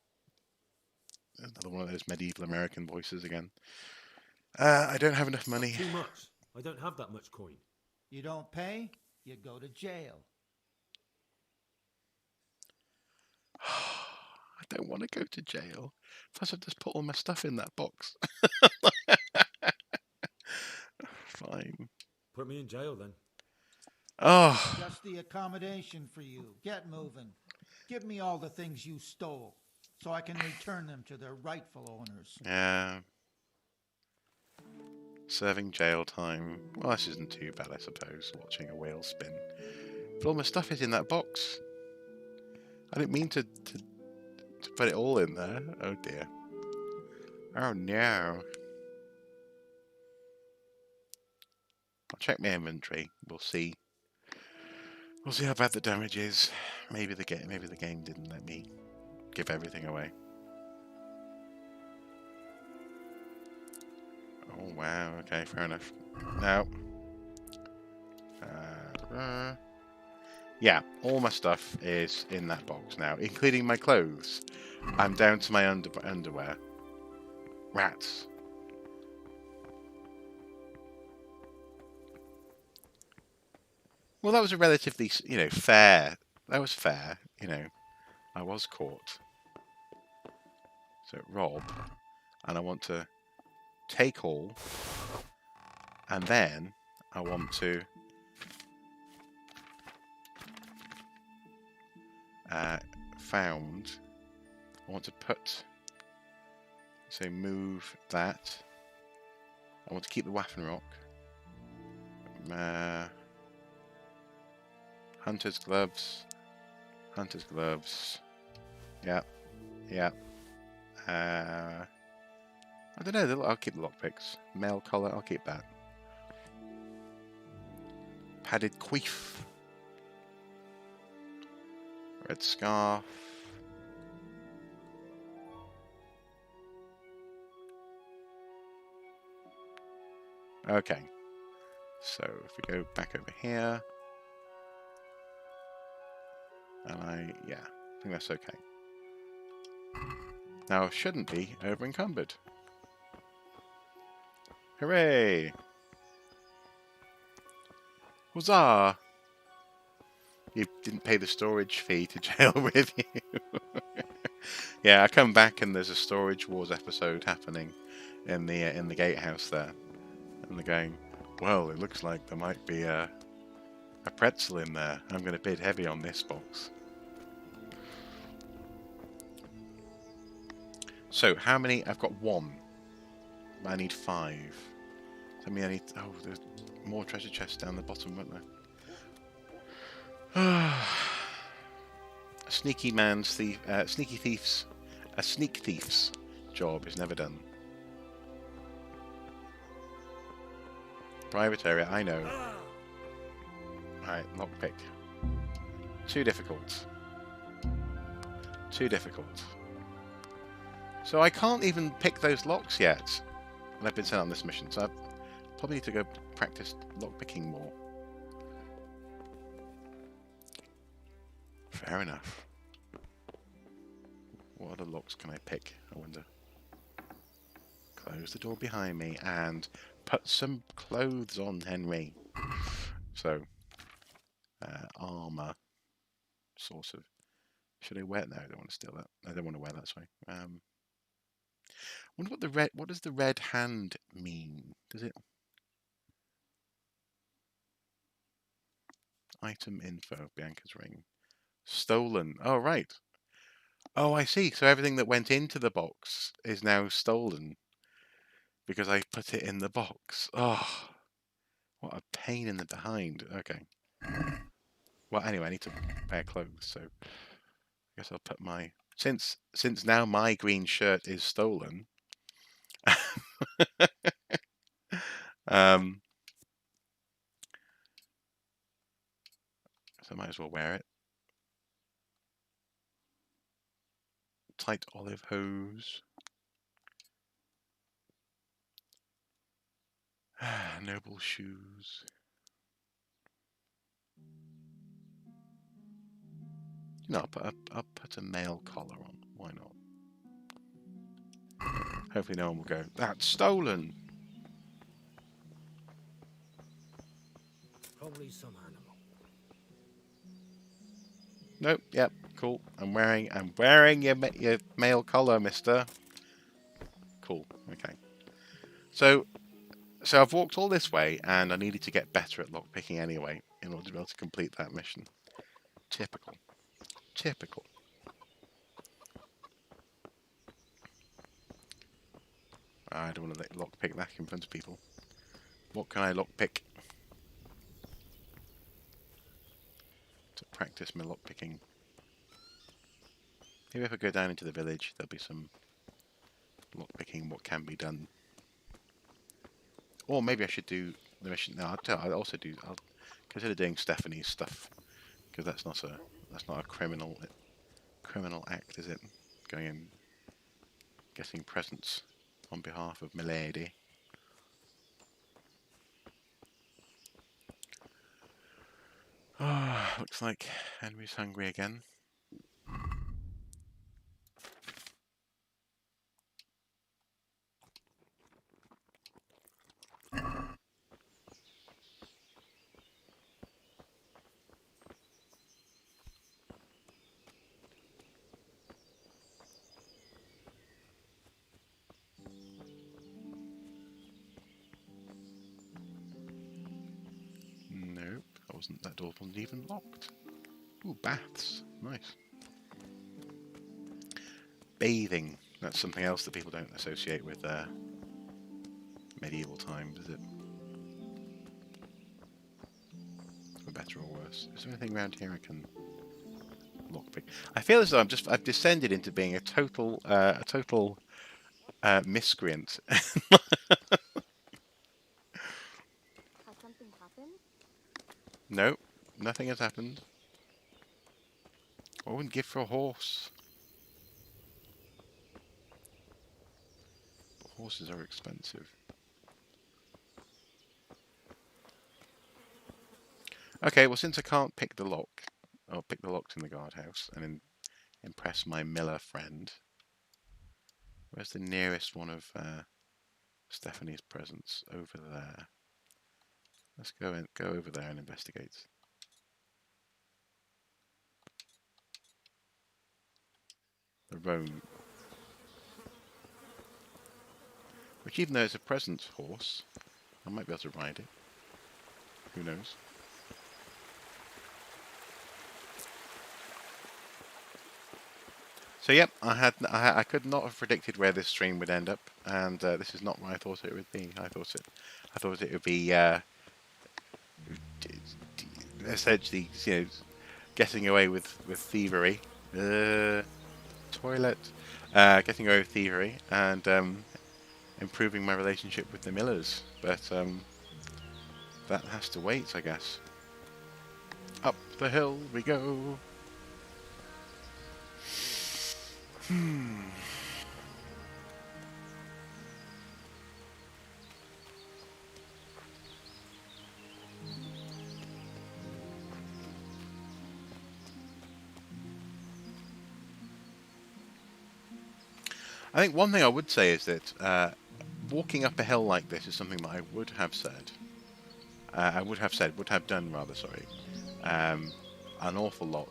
Another one of those medieval American voices again. I don't have enough money. Too much. I don't have that much coin. You don't pay, you go to jail. I don't want to go to jail. Plus, I've just put all my stuff in that box. Fine. Put me in jail then. Oh. Just the accommodation for you. Get moving. Give me all the things you stole, so I can return them to their rightful owners. Yeah. Serving jail time. Well, this isn't too bad, I suppose, watching a whale spin. But all my stuff is in that box. I didn't mean to put it all in there. Oh dear. Oh no. I'll check my inventory. We'll see. We'll see how bad the damage is. Maybe the game didn't let me give everything away. Oh wow. Okay, fair enough. Now, yeah, all my stuff is in that box now, including my clothes. I'm down to my underwear. Rats. Well, that was a relatively, fair. That was fair, I was caught. So rob, and I want to take all, and then I want to found. I want to put. So move that. I want to keep the Waffenrock. Hunter's gloves. Hunter's gloves. Yeah. Yeah. I don't know. I'll keep the lockpicks. Mail collar. I'll keep that. Padded queef. Red scarf. Okay. So if we go back over here. And I think that's okay. Now shouldn't be over encumbered. Hooray! Huzzah! You didn't pay the storage fee to jail with you. Yeah, I come back and there's a Storage Wars episode happening in the gatehouse there, and they're going, well, it looks like there might be a pretzel in there. I'm going to bid heavy on this box. So how many? I've got 1. I need 5. So I need. Oh, there's more treasure chests down the bottom, weren't there? A sneaky man's thief, a sneak thief's job is never done. Private area, I know. Alright, lockpick. Too difficult. Too difficult. So I can't even pick those locks yet. And I've been sent on this mission, so I probably need to go practice lockpicking more. Fair enough. What other locks can I pick, I wonder? Close the door behind me and put some clothes on, Henry. So, armor. Sort of. Should I wear? No, I don't want to steal that. I don't want to wear that, sorry. Wonder what the red. What does the red hand mean? Does it? Item info. Bianca's ring. Stolen. Oh right. Oh, I see. So everything that went into the box is now stolen because I put it in the box. Oh, what a pain in the behind. Okay. Well, anyway, I need to wear clothes, so I guess I'll put my since now my green shirt is stolen. So I might as well wear it. Tight olive hose. Noble shoes. No, I'll put a male collar on. Why not? Hopefully no one will go, that's stolen. Probably some animal. Nope. Yep. Cool. I'm wearing your male collar, mister. Cool. Okay. So I've walked all this way, and I needed to get better at lockpicking anyway in order to be able to complete that mission. Typical. Typical. I don't want to lockpick that in front of people. What can I lockpick? To practice my lockpicking. Maybe if I go down into the village, there'll be some lockpicking what can be done. Or maybe I should do the mission. No, I'll consider doing Stephanie's stuff, because that's not a criminal act, is it? Going in, getting presents on behalf of Milady. Oh, looks like Henry's hungry again. Nope, that door wasn't even locked. Ooh, baths. Nice. Bathing. That's something else that people don't associate with medieval times, is it? For better or worse. Is there anything around here I can lockpick? I feel as though I've descended into being a total miscreant. Has something happened? No, nothing has happened. I wouldn't give for a horse. But horses are expensive. Okay, well since I can't pick the lock, I'll pick the locks in the guardhouse and then impress my miller friend. Where's the nearest one of Stephanie's presence? Over there. Let's go over there and investigate. The roan. Which, even though it's a present horse, I might be able to ride it. Who knows? So yep, I could not have predicted where this stream would end up, and this is not where I thought it would be. I thought it would be essentially, getting away with thievery, toilet, getting away with thievery, and improving my relationship with the Millers. But that has to wait, I guess. Up the hill we go. I think one thing I would say is that walking up a hill like this is something that I would have said. Would have done rather, sorry, an awful lot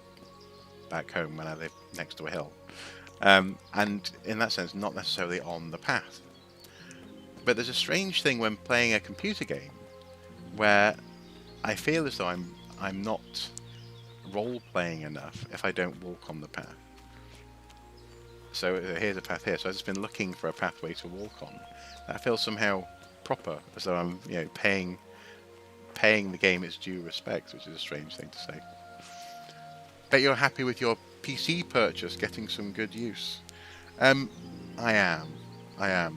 back home when I lived next to a hill. And in that sense, not necessarily on the path. But there's a strange thing when playing a computer game where I feel as though I'm not role-playing enough if I don't walk on the path. So here's a path here. So I've just been looking for a pathway to walk on. That feels somehow proper, as though I'm, paying the game its due respect, which is a strange thing to say. Bet you're happy with your PC purchase, getting some good use. I am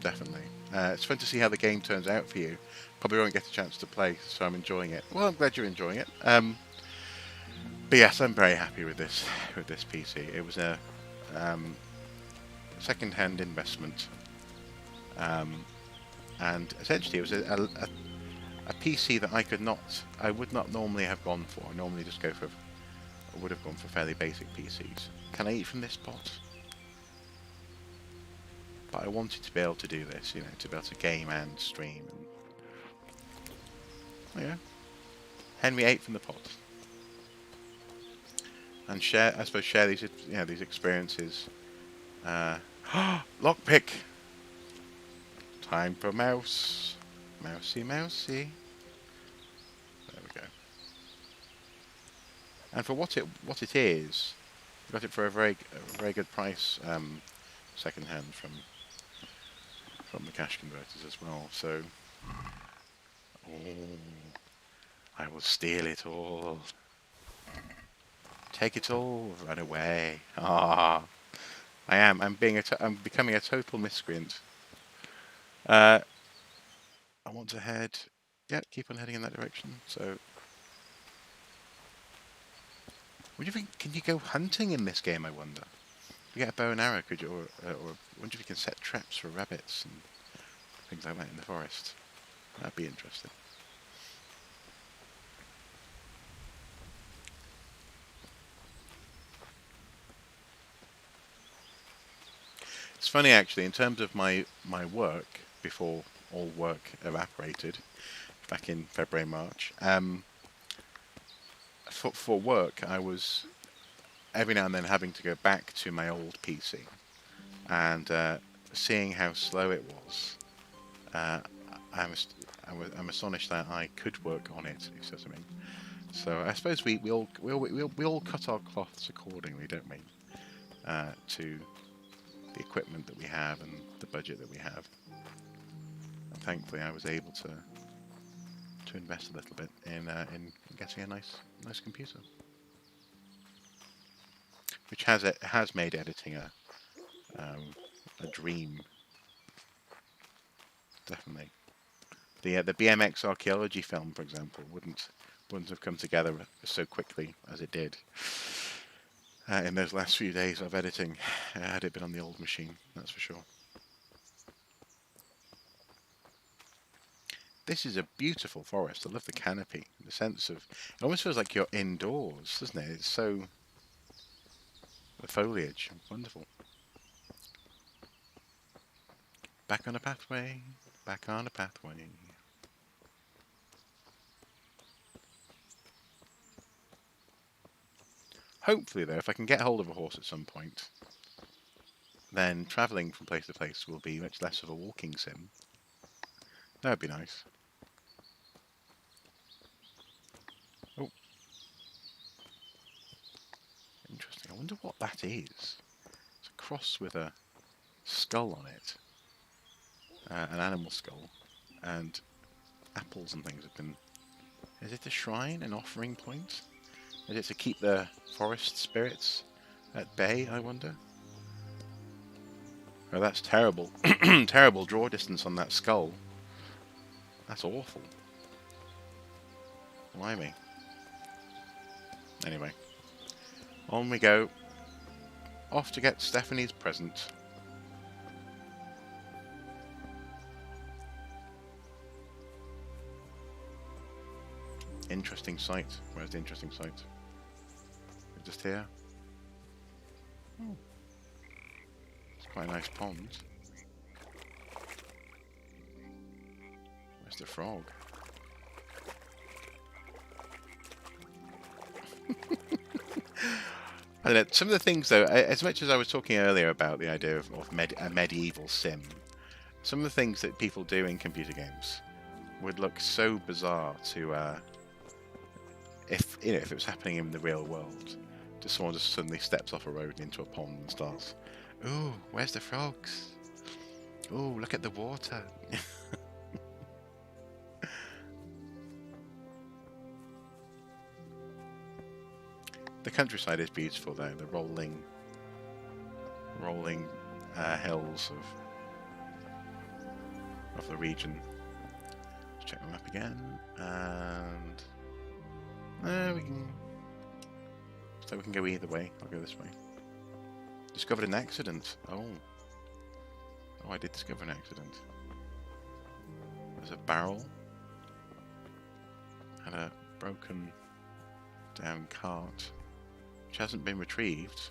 definitely. It's fun to see how the game turns out for you. Probably won't get a chance to play, so I'm enjoying it. Well, I'm glad you're enjoying it. But yes, I'm very happy with this PC. It was a second-hand investment, and essentially it was a PC that I would not normally have gone for. I normally just would have gone for fairly basic PCs. Can I eat from this pot? But I wanted to be able to do this, to be able to game and stream. And, Henry ate from the pot. And share these experiences. Lockpick! Time for mouse. Mousey, mousey. There we go. And for what it is, I got it for a very good price, second hand from the cash converters as well. So, I will steal it all. Take it all, run away. I'm becoming a total miscreant. I want to head. Yeah, keep on heading in that direction. So, what do you think? Can you go hunting in this game? I wonder. If you get a bow and arrow, could you? Or I wonder if you can set traps for rabbits and things like that in the forest. That'd be interesting. It's funny actually, in terms of my work before all work evaporated back in February, March. For work, I was every now and then having to go back to my old PC and seeing how slow it was. I'm astonished that I could work on it. If you see what I mean. So I suppose we all cut our cloths accordingly, don't we? To the equipment that we have and the budget that we have. And thankfully, I was able to invest a little bit in getting a nice computer, which has made editing a dream. Definitely, the BMX archaeology film, for example, wouldn't have come together so quickly as it did in those last few days of editing, had it been on the old machine. That's for sure. This is a beautiful forest. I love the canopy. The sense of... It almost feels like you're indoors, doesn't it? It's so... The foliage. Wonderful. Back on a pathway. Back on a pathway. Hopefully, though, if I can get hold of a horse at some point, then travelling from place to place will be much less of a walking sim. That would be nice. Oh. Interesting. I wonder what that is. It's a cross with a skull on it. An animal skull. And apples and things have been... Is it a shrine? An offering point? Is it to keep the forest spirits at bay, I wonder? Oh, that's terrible. Terrible draw distance on that skull. That's awful. Blimey. Anyway. On we go. Off to get Stephanie's present. Interesting sight. Where's the interesting sight? Just here. Oh. It's quite a nice pond. Where's the frog? I don't know, some of the things though, as much as I was talking earlier about the idea of a medieval sim, some of the things that people do in computer games would look so bizarre to, if it was happening in the real world. Just someone just suddenly steps off a road into a pond and starts, "Ooh, where's the frogs? Ooh, look at the water." The countryside is beautiful though, the rolling hills of the region. Let's check the map again, and we can go either way. I'll go this way. Discovered an accident. Oh, I did discover an accident. There's a barrel and a broken down cart, which hasn't been retrieved.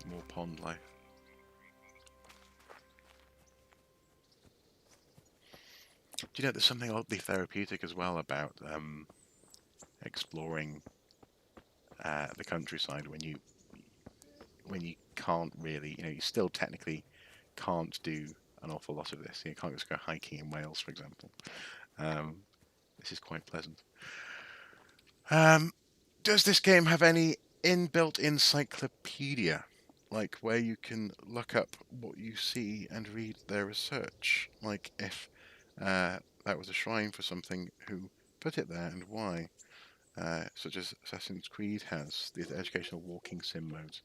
More pond life. Do you know there's something oddly therapeutic as well about exploring the countryside when you can't really, you still technically can't do an awful lot of this. You can't just go hiking in Wales, for example. This is quite pleasant. Does this game have any inbuilt encyclopedia, like where you can look up what you see and read their research? Like if that was a shrine for something, who put it there and why? Such as Assassin's Creed has these educational walking sim modes.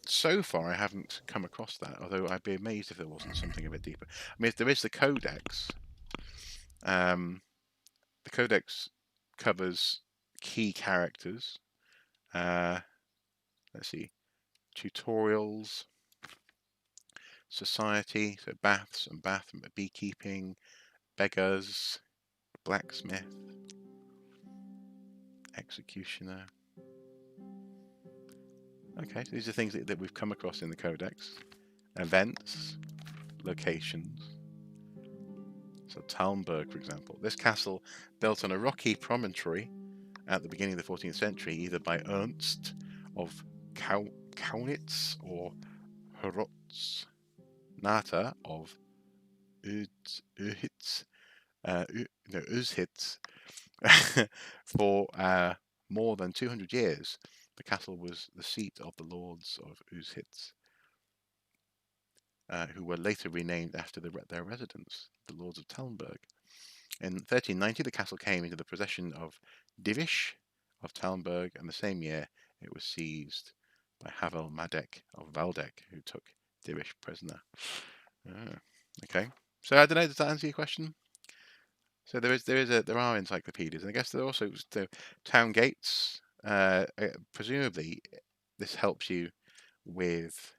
So far I haven't come across that, although I'd be amazed if there wasn't something a bit deeper. I mean, if there is the codex, the codex covers key characters. Let's see, tutorials, society, so baths and beekeeping, beggars, blacksmith, executioner. Okay, so these are things that we've come across in the codex. Events, locations. So Talmberg, for example. This castle, built on a rocky promontory at the beginning of the 14th century, either by Ernst of Kaunitz or Herotz Nata of Uzhitz, for more than 200 years. The castle was the seat of the lords of Uzhitz, who were later renamed after their residents, the lords of Talmberg. In 1390, the castle came into the possession of Divish of Talmberg, and the same year it was seized by Havel Madek of Waldeck, who took Divish prisoner. Okay, so I don't know. Does that answer your question? So there are encyclopedias, and I guess there are also town gates. Presumably, this helps you with,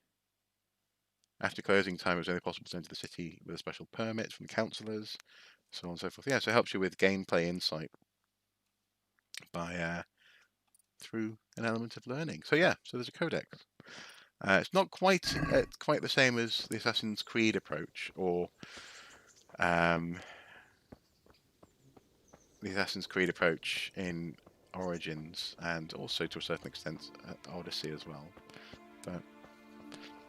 after closing time, it was only possible to enter the city with a special permit from the councillors, so on and so forth. Yeah, so it helps you with gameplay insight by through an element of learning. So yeah, so there's a codex. It's not quite quite the same as the Assassin's Creed approach, or the Assassin's Creed approach in Origins, and also to a certain extent Odyssey as well. But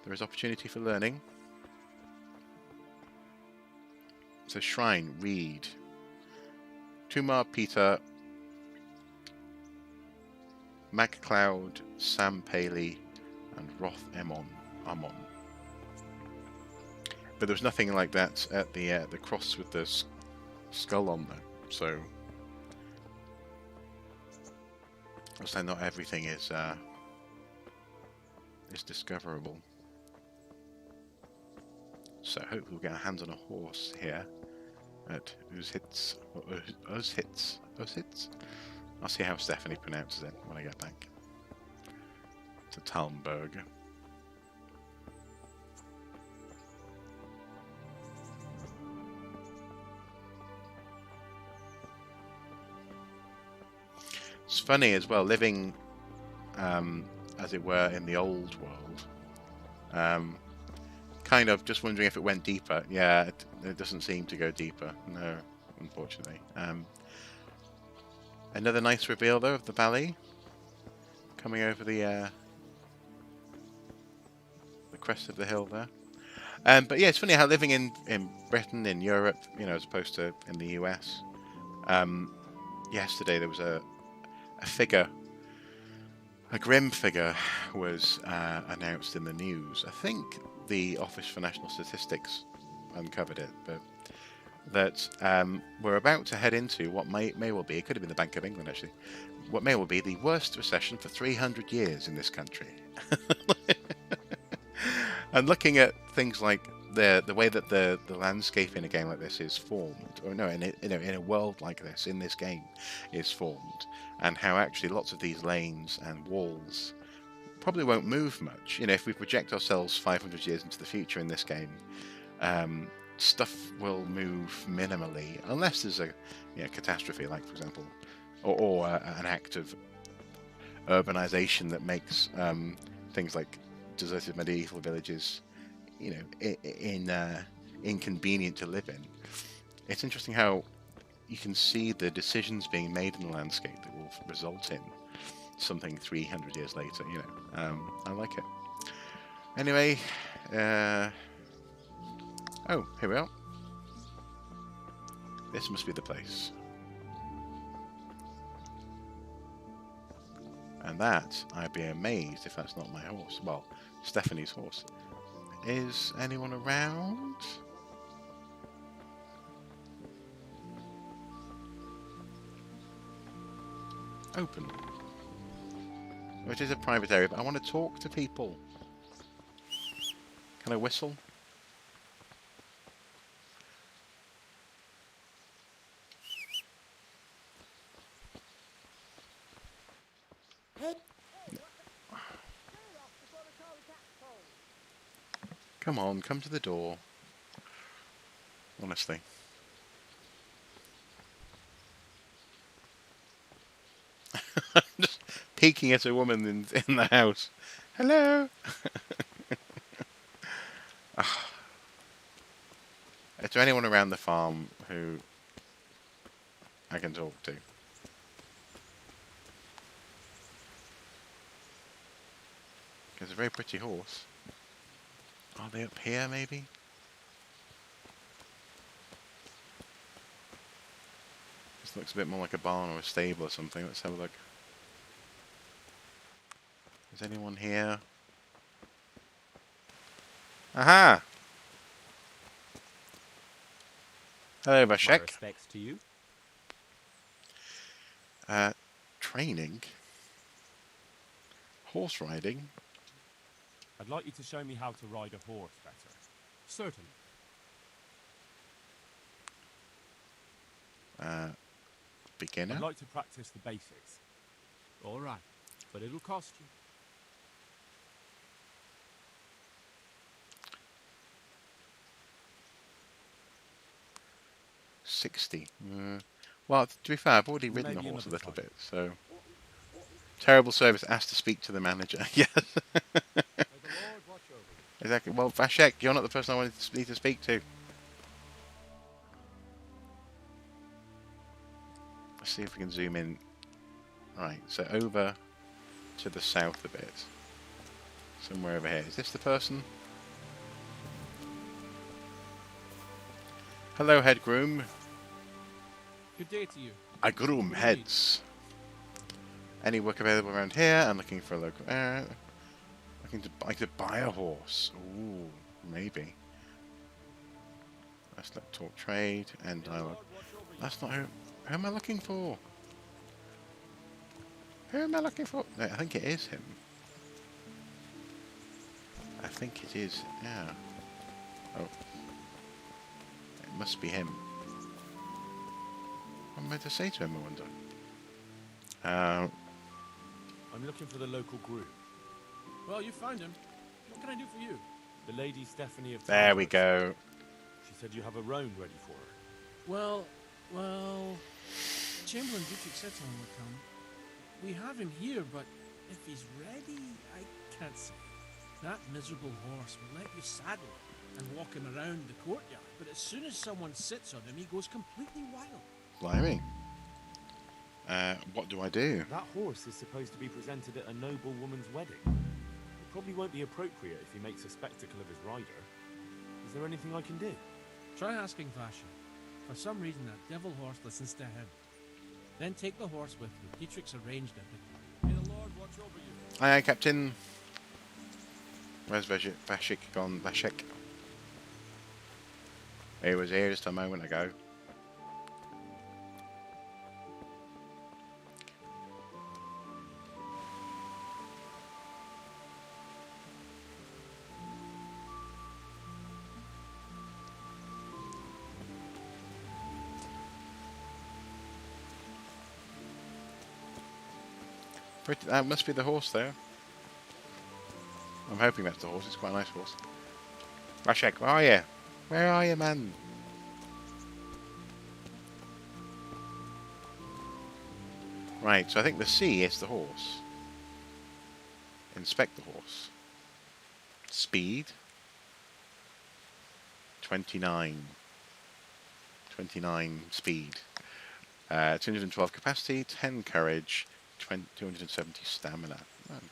there is opportunity for learning. So Shrine, read. Tumar Peter, MacCloud, Sam Paley, and Roth Amon. But there was nothing like that at the cross with the skull on there. So, I'll say not everything is discoverable. So hopefully we'll get our hands on a horse here at Uzhitz. I'll see how Stephanie pronounces it when I get back to Talmberg. It's funny as well, living, as it were, in the old world. Kind of just wondering if it went deeper. Yeah, it doesn't seem to go deeper. No, unfortunately. Another nice reveal, though, of the valley coming over the crest of the hill there. But yeah, it's funny how living in Britain, in Europe, you know, as opposed to in the US. Yesterday there was a figure, a grim figure, was announced in the news. I think the Office for National Statistics uncovered it, but that we're about to head into what may well be, it could have been the Bank of England actually, what may well be the worst recession for 300 years in this country. And looking at things like the way that the landscape in a game like this is formed, or no, in a world like this, in this game, is formed, and how actually lots of these lanes and walls probably won't move much. You know, if we project ourselves 500 years into the future in this game, stuff will move minimally, unless there's a catastrophe, like for example, or an act of urbanization that makes things like deserted medieval villages, you know, inconvenient to live in. It's interesting how you can see the decisions being made in the landscape that will result in something 300 years later. You know, I like it. Anyway, oh, here we are. This must be the place. And that, I'd be amazed if that's not my horse. Well, Stephanie's horse. Is anyone around? Open. Which is a private area, but I want to talk to people. Can I whistle? Come on, come to the door. Honestly. Just peeking at a woman in the house. Hello. Is there anyone around the farm who I can talk to? It's a very pretty horse. Are they up here, maybe? This looks a bit more like a barn or a stable or something. Let's have a look. Is anyone here? Aha! Hello, My Vashek. respects to you. Training? Horse riding? I'd like you to show me how to ride a horse better. Certainly. Beginner? I'd like to practice the basics. All right, but it'll cost you. $60. Well, to be fair, I've already ridden the Maybe horse a another little time. bit, so... Terrible service, asked to speak to the manager. Yes. May the Exactly. Well, Vashek, you're not the person I need to speak to. Let's see if we can zoom in. Right, so over to the south a bit. Somewhere over here. Is this the person? Hello, head groom. Good day to you. I groom heads. Any work available around here? I'm looking for a local. I could buy a horse. Ooh, maybe. Let's not talk trade and dialogue. That's not who am I looking for? Who am I looking for? No, I think it is him. I think it is. Yeah. Oh. It must be him. What am I to say to him, I wonder? I'm looking for the local group. Well, you found him. What can I do for you? The Lady Stephanie of There we Talbot. go. She said you have a roan ready for her. Well, Chamberlain Dietrich said someone would come. We have him here, but if he's ready, I can't say. That miserable horse will let you saddle him and walk him around the courtyard, but as soon as someone sits on him, he goes completely wild. Blimey. What do I do? That horse is supposed to be presented at a noble woman's wedding. It probably won't be appropriate if he makes a spectacle of his rider. Is there anything I can do? Try asking Vasha. For some reason, that devil horse listens to him. Then take the horse with you. Dietrich's arranged everything. May the Lord watch over you. Aye, aye, Captain. Where's Vashik gone? Vashik. He was here just a moment ago. That must be the horse there. I'm hoping that's the horse. It's quite a nice horse. Vashek, where are you? Where are you, man? Right, so I think the C is the horse. Inspect the horse. Speed. 29. 29 speed. 212 capacity, 10 courage, 270 stamina. That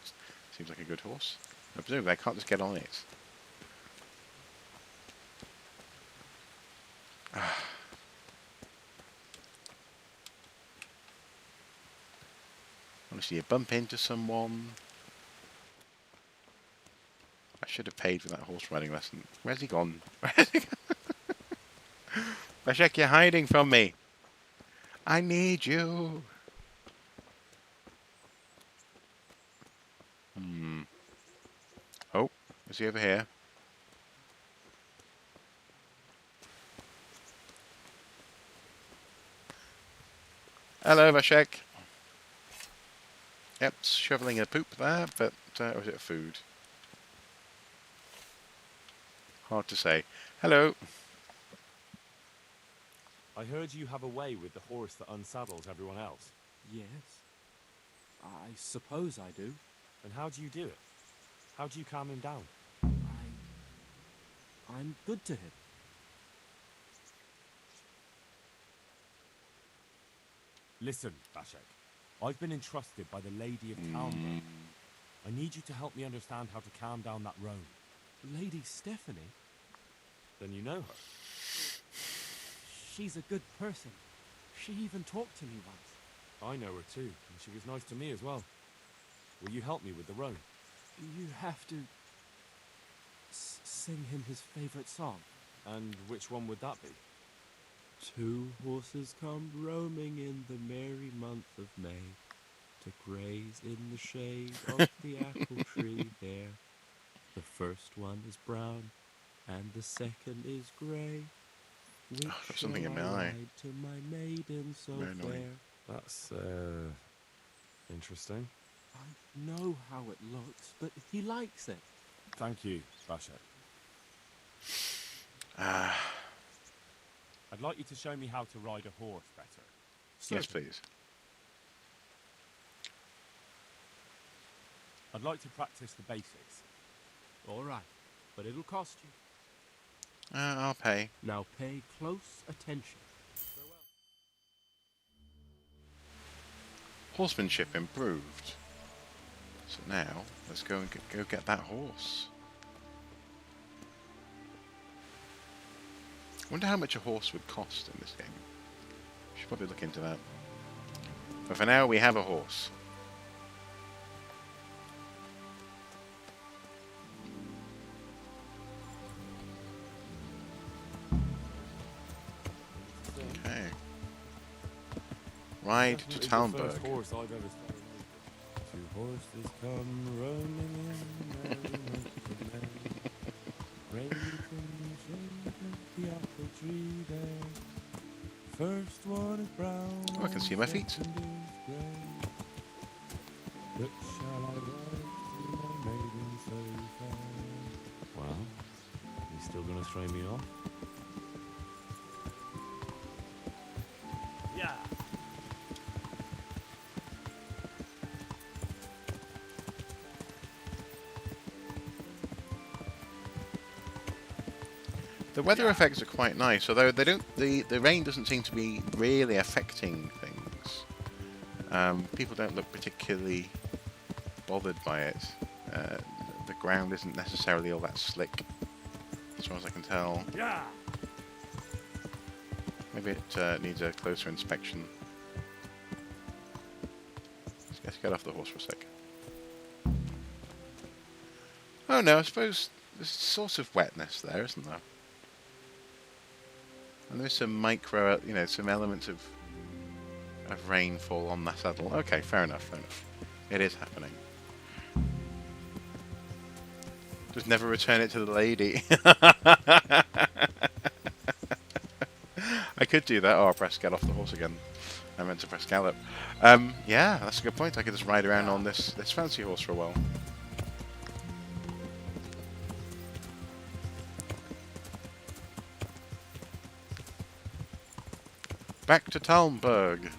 seems like a good horse. I presume I can't just get on it. Honestly, you bump into someone. I should have paid for that horse riding lesson. Where's he gone? Where's he gone? Bashek, you're hiding from me. I need you. Oh, is he over here? Hello, Vashek. Yep, shoveling a poop there, but or is it food? Hard to say. Hello. I heard you have a way with the horse that unsaddles everyone else. Yes. I suppose I do. And how do you do it? How do you calm him down? I'm good to him. Listen, Vashek. I've been entrusted by the Lady of Talbot. I need you to help me understand how to calm down that roan. Lady Stephanie? Then you know her. She's a good person. She even talked to me once. I know her too, and she was nice to me as well. Will you help me with the roan? You have to sing him his favorite song. And which one would that be? Two horses come roaming in the merry month of May to graze in the shade of the apple tree there. The first one is brown and the second is grey. Which got something in my shall I eye. ride to my maiden so Very annoying. fair? That's, interesting. I know how it looks, but he likes it. Thank you, Vashek. I'd like you to show me how to ride a horse better. Yes, please. I'd like to practice the basics. All right. but it'll cost you. I'll pay. Now pay close attention. Horsemanship improved. So now, let's go and go get that horse. I wonder how much a horse would cost in this game. Should probably look into that. But for now, we have a horse. Okay. Ride to Talmberg. Two horses come running in, raising the apple tree there. First one is brown. Oh, I can see my feet. Which shall I ride to, my maiden so fair? Well, you still gonna throw me off? Yeah. The weather effects are quite nice, although they don't. The rain doesn't seem to be really affecting things. People don't look particularly bothered by it. The ground isn't necessarily all that slick, as far as I can tell. Yeah. Maybe it needs a closer inspection. Let's get off the horse for a sec. Oh no, I suppose there's a source of wetness there, isn't there? And there's some micro, some elements of rainfall on that saddle. Okay, fair enough, fair enough. It is happening. Just never return it to the lady. I could do that. Oh, I'll press get off the horse again. I meant to press gallop. Yeah, that's a good point. I could just ride around on this fancy horse for a while. Back to Talmberg.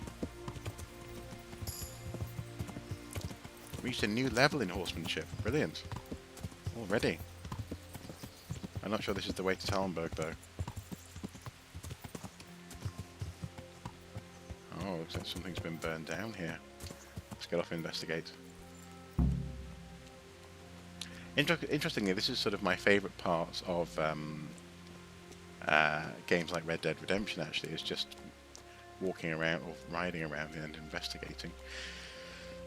Reached a new level in horsemanship. Brilliant. Already. I'm not sure this is the way to Talmberg, though. Oh, looks like something's been burned down here. Let's get off and investigate. Interestingly, this is sort of my favourite part of games like Red Dead Redemption, actually, is just walking around or riding around and investigating.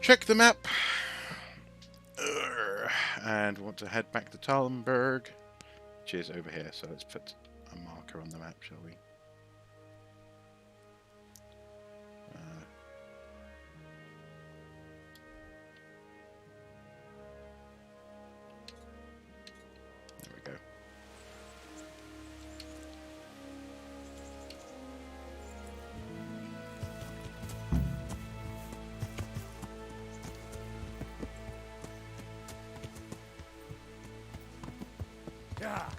Check the map! And want to head back to Talmberg, which is over here, so let's put a marker on the map, shall we? There we go. Yeah.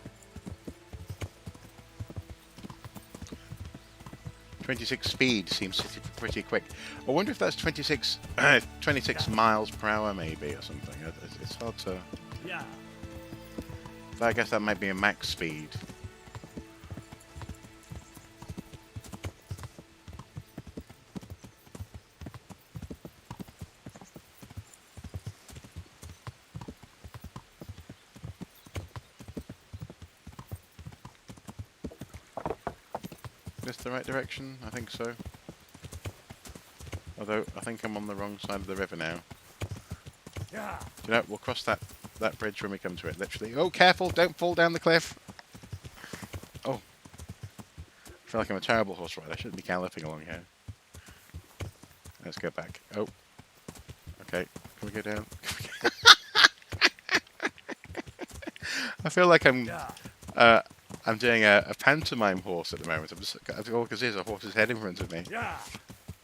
26 speed seems pretty quick. I wonder if that's 26 miles per hour maybe or something. It's hard to... Yeah. But I guess that might be a max speed. This the right direction? I think so. Although, I think I'm on the wrong side of the river now. Yeah. Do you know, we'll cross that bridge when we come to it, literally. Oh, careful! Don't fall down the cliff! Oh. I feel like I'm a terrible horse rider. I shouldn't be galloping along here. Let's go back. Oh. Okay. Can we go down? I feel like I'm doing a pantomime horse at the moment. I'm just, all I can see is a horse's head in front of me. Yeah.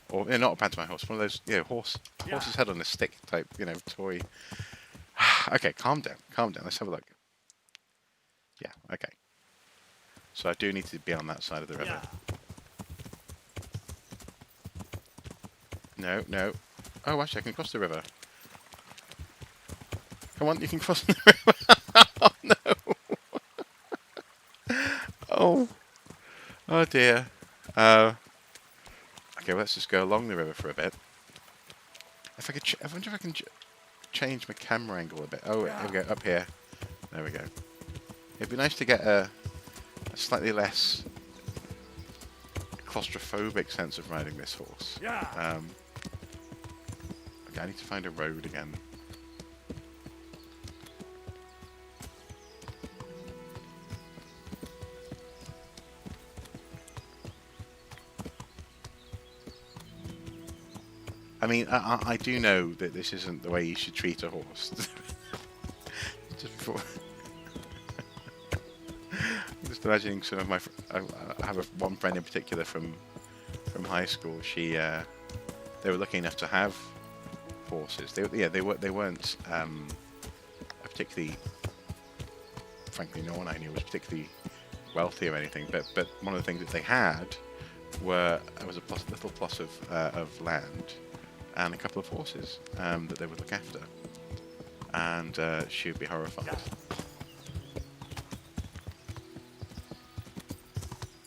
Or not a pantomime horse, one of those, horse's head on a stick type, toy. Okay, calm down. Let's have a look. Yeah, okay. So I do need to be on that side of the river. Yeah. No. Oh, actually, I can cross the river. Come on, you can cross the river. Oh, no. Oh dear. Okay, let's just go along the river for a bit. If I could, I wonder if I can change my camera angle a bit. Oh, here we go, up here. There we go. It'd be nice to get a slightly less claustrophobic sense of riding this horse. Okay, I need to find a road again. I mean, I do know that this isn't the way you should treat a horse. Just before. Just imagining some of my. I have one friend in particular from high school. They were lucky enough to have horses. They weren't a particularly. Frankly, no one I knew was particularly wealthy or anything. But one of the things that they had was a little plot of land and a couple of horses that they would look after, and she would be horrified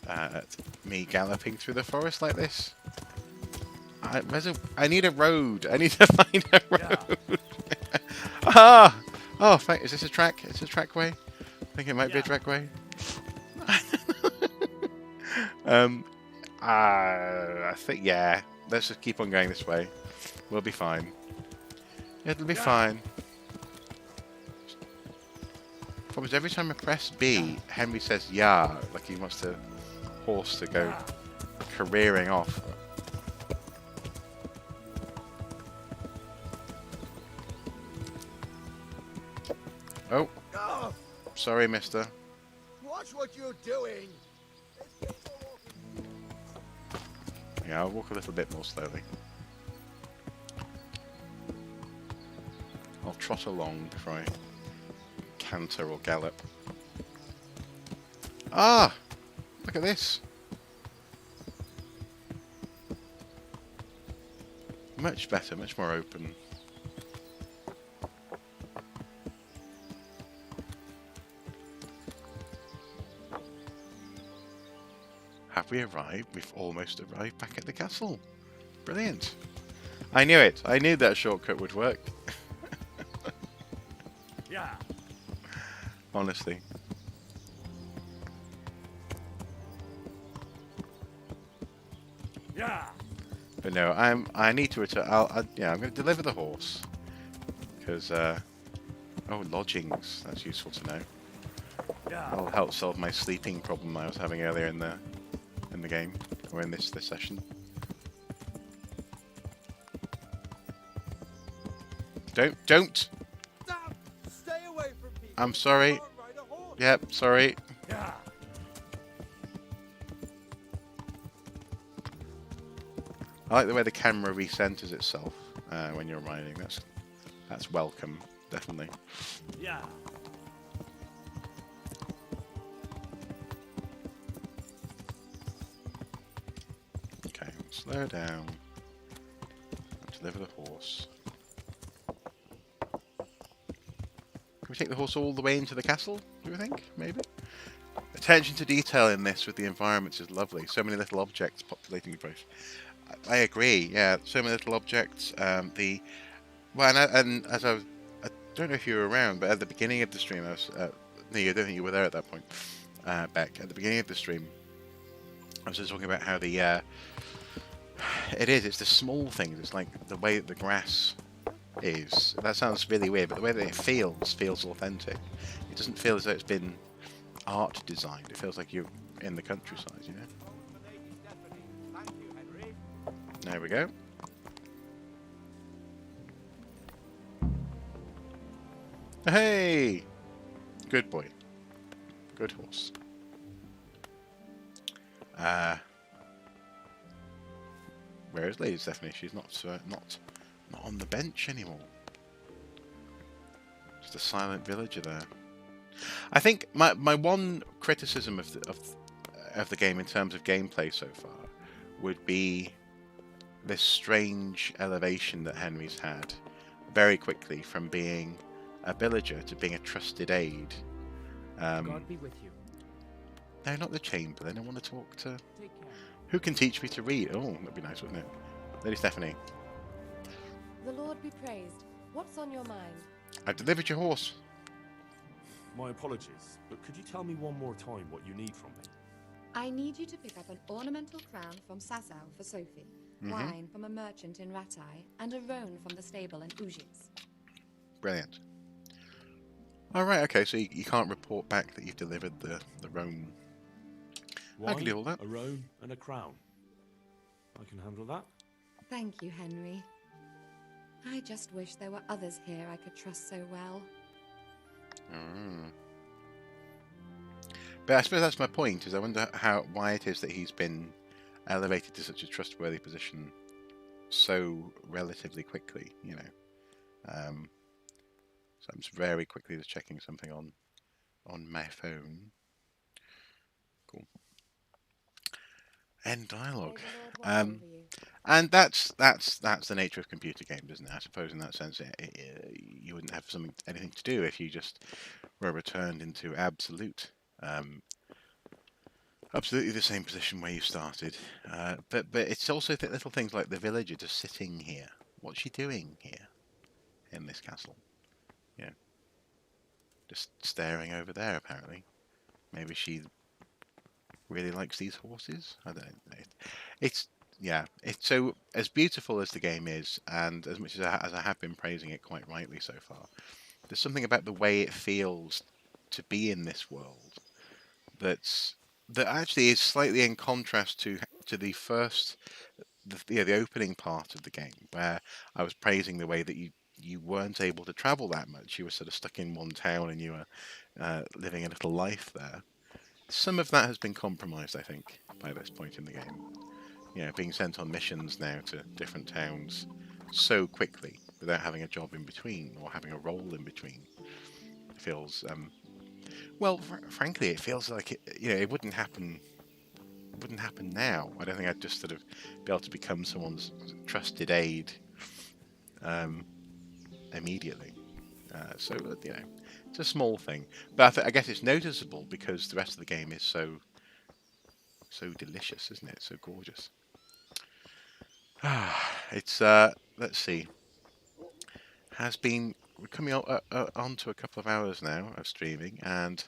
at me galloping through the forest like this. I need a road. I need to find a road. Ah! Oh, is this a track? It's a trackway. I think it might be a trackway. I think, yeah. Let's just keep on going this way. We'll be fine. It'll be fine. Problem is, every time I press B, Henry says "yeah," like he wants the horse to go careering off. Oh, sorry, mister. Watch what you're doing. Yeah, I'll walk a little bit more slowly. I'll trot along before I canter or gallop. Ah! Look at this! Much better, much more open. Have we arrived? We've almost arrived back at the castle. Brilliant. I knew it. I knew that shortcut would work. Yeah. Honestly. Yeah. But no, I need to return. I'm going to deliver the horse because oh, lodgings. That's useful to know. That'll help solve my sleeping problem I was having earlier in the game, or in this session. Don't. Stop! Stay away from people. I'm sorry. Yep, sorry. Yeah. I like the way the camera recenters itself when you're riding. That's welcome, definitely. Yeah. Okay, slow down. Deliver the horse. Can we take the horse all the way into the castle, do you think? Maybe? Attention to detail in this with the environments is lovely. So many little objects populating the place. I agree, yeah. So many little objects. And as I don't know if you were around, but at the beginning of the stream, no, I don't think you were there at that point, Beck. At the beginning of the stream, I was just talking about how it's the small things. It's like the way that the grass is. That sounds really weird, but the way that it feels authentic. It doesn't feel as though it's been art designed. It feels like you're in the countryside, you know? There we go. Hey! Good boy. Good horse. Where is Lady Stephanie? She's not on the bench anymore. Just a silent villager there. I think my one criticism of the game in terms of gameplay so far would be this strange elevation that Henry's had very quickly from being a villager to being a trusted aid. God be with you. No, not the Chamberlain. I want to talk to... Take care. Who can teach me to read? Oh, that'd be nice, wouldn't it? Lady Stephanie. The Lord be praised. What's on your mind? I've delivered your horse. My apologies, but could you tell me one more time what you need from me? I need you to pick up an ornamental crown from Sasau for Sophie, wine from a merchant in Ratai, and a roan from the stable in Ujis. Brilliant. All right, okay, so you can't report back that you've delivered the roan. I can do all that. A roan, and a crown. I can handle that. Thank you, Henry. I just wish there were others here I could trust so well. But I suppose that's my point, is I wonder why it is that he's been elevated to such a trustworthy position so relatively quickly, you know. So I'm just very quickly just checking something on my phone. Cool. End dialogue. And that's the nature of computer games, isn't it? I suppose in that sense, you wouldn't have anything to do if you just were returned into absolutely the same position where you started. But it's also little things like the villager just sitting here. What's she doing here in this castle? You know, just staring over there. Apparently, maybe she really likes these horses. I don't know. It's so as beautiful as the game is, and as much as I have been praising it quite rightly so far, there's something about the way it feels to be in this world that actually is slightly in contrast to the opening part of the game, where I was praising the way that you weren't able to travel that much. You were sort of stuck in one town and you were living a little life there. Some of that has been compromised, I think, by this point in the game. You know, being sent on missions now to different towns so quickly without having a job in between or having a role in between. It feels, well, frankly, it feels like it wouldn't happen. It wouldn't happen now. I don't think I'd just sort of be able to become someone's trusted aide immediately. So it's a small thing, but I guess it's noticeable because the rest of the game is so delicious, isn't it? So gorgeous. It's let's see. We're coming on to a couple of hours now of streaming, and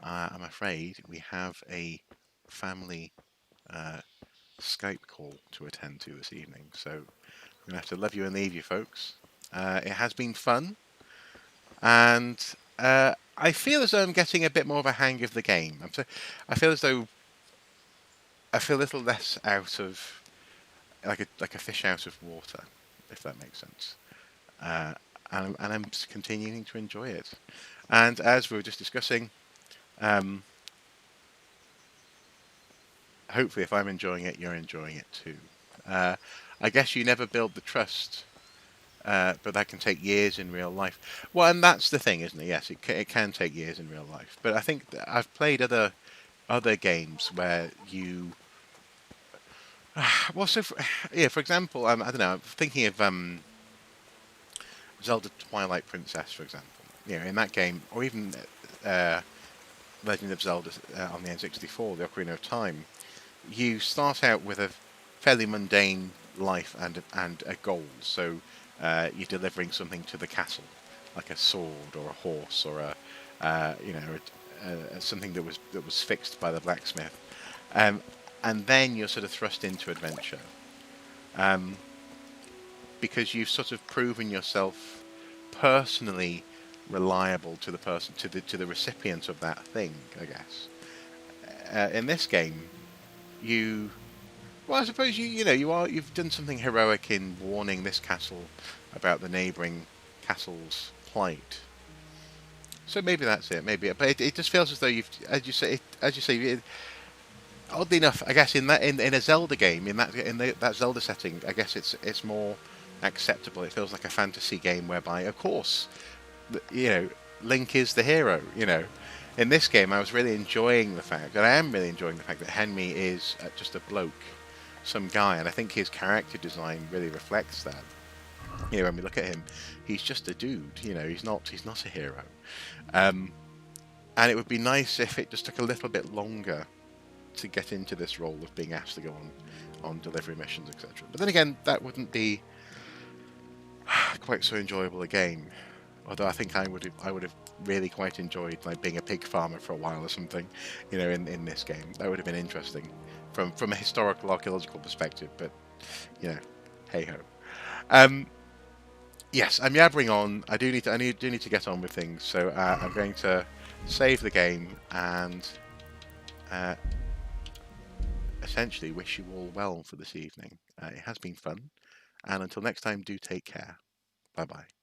I'm afraid we have a family Skype call to attend to this evening. So we're gonna have to love you and leave you, folks. It has been fun, and I feel as though I'm getting a bit more of a hang of the game. I feel as though I feel a little less out of like a fish out of water, if that makes sense. And I'm continuing to enjoy it. And as we were just discussing, hopefully if I'm enjoying it, you're enjoying it too. I guess you never build the trust, but that can take years in real life. Well, and that's the thing, isn't it? Yes, it can take years in real life. But I think that I've played other games where you... Well, so for example, I don't know. I'm thinking of Zelda Twilight Princess, for example. You know, in that game, or even Legend of Zelda on the N64, the Ocarina of Time, you start out with a fairly mundane life and a goal. So you're delivering something to the castle, like a sword or a horse or something that was fixed by the blacksmith. And then you're sort of thrust into adventure, because you've sort of proven yourself personally reliable to the recipient of that thing, I guess. In this game, I suppose you've done something heroic in warning this castle about the neighbouring castle's plight. So maybe that's it. But it just feels as though as you say. Oddly enough, I guess in a Zelda game, in that Zelda setting, I guess it's more acceptable. It feels like a fantasy game whereby, of course, Link is the hero. In this game, I was really enjoying the fact, and I am really enjoying the fact that Henry is just a bloke, some guy, and I think his character design really reflects that. When we look at him, he's just a dude. He's not a hero. And it would be nice if it just took a little bit longer to get into this role of being asked to go on delivery missions, etc. But then again, that wouldn't be quite so enjoyable a game. Although I think I would have really quite enjoyed like being a pig farmer for a while or something, you know, in this game. That would have been interesting from a historical archaeological perspective. But you know, hey ho. Yes, I'm yabbering on. I do need to get on with things. So I'm going to save the game and essentially wish you all well for this evening. It has been fun, and until next time, do take care. Bye bye.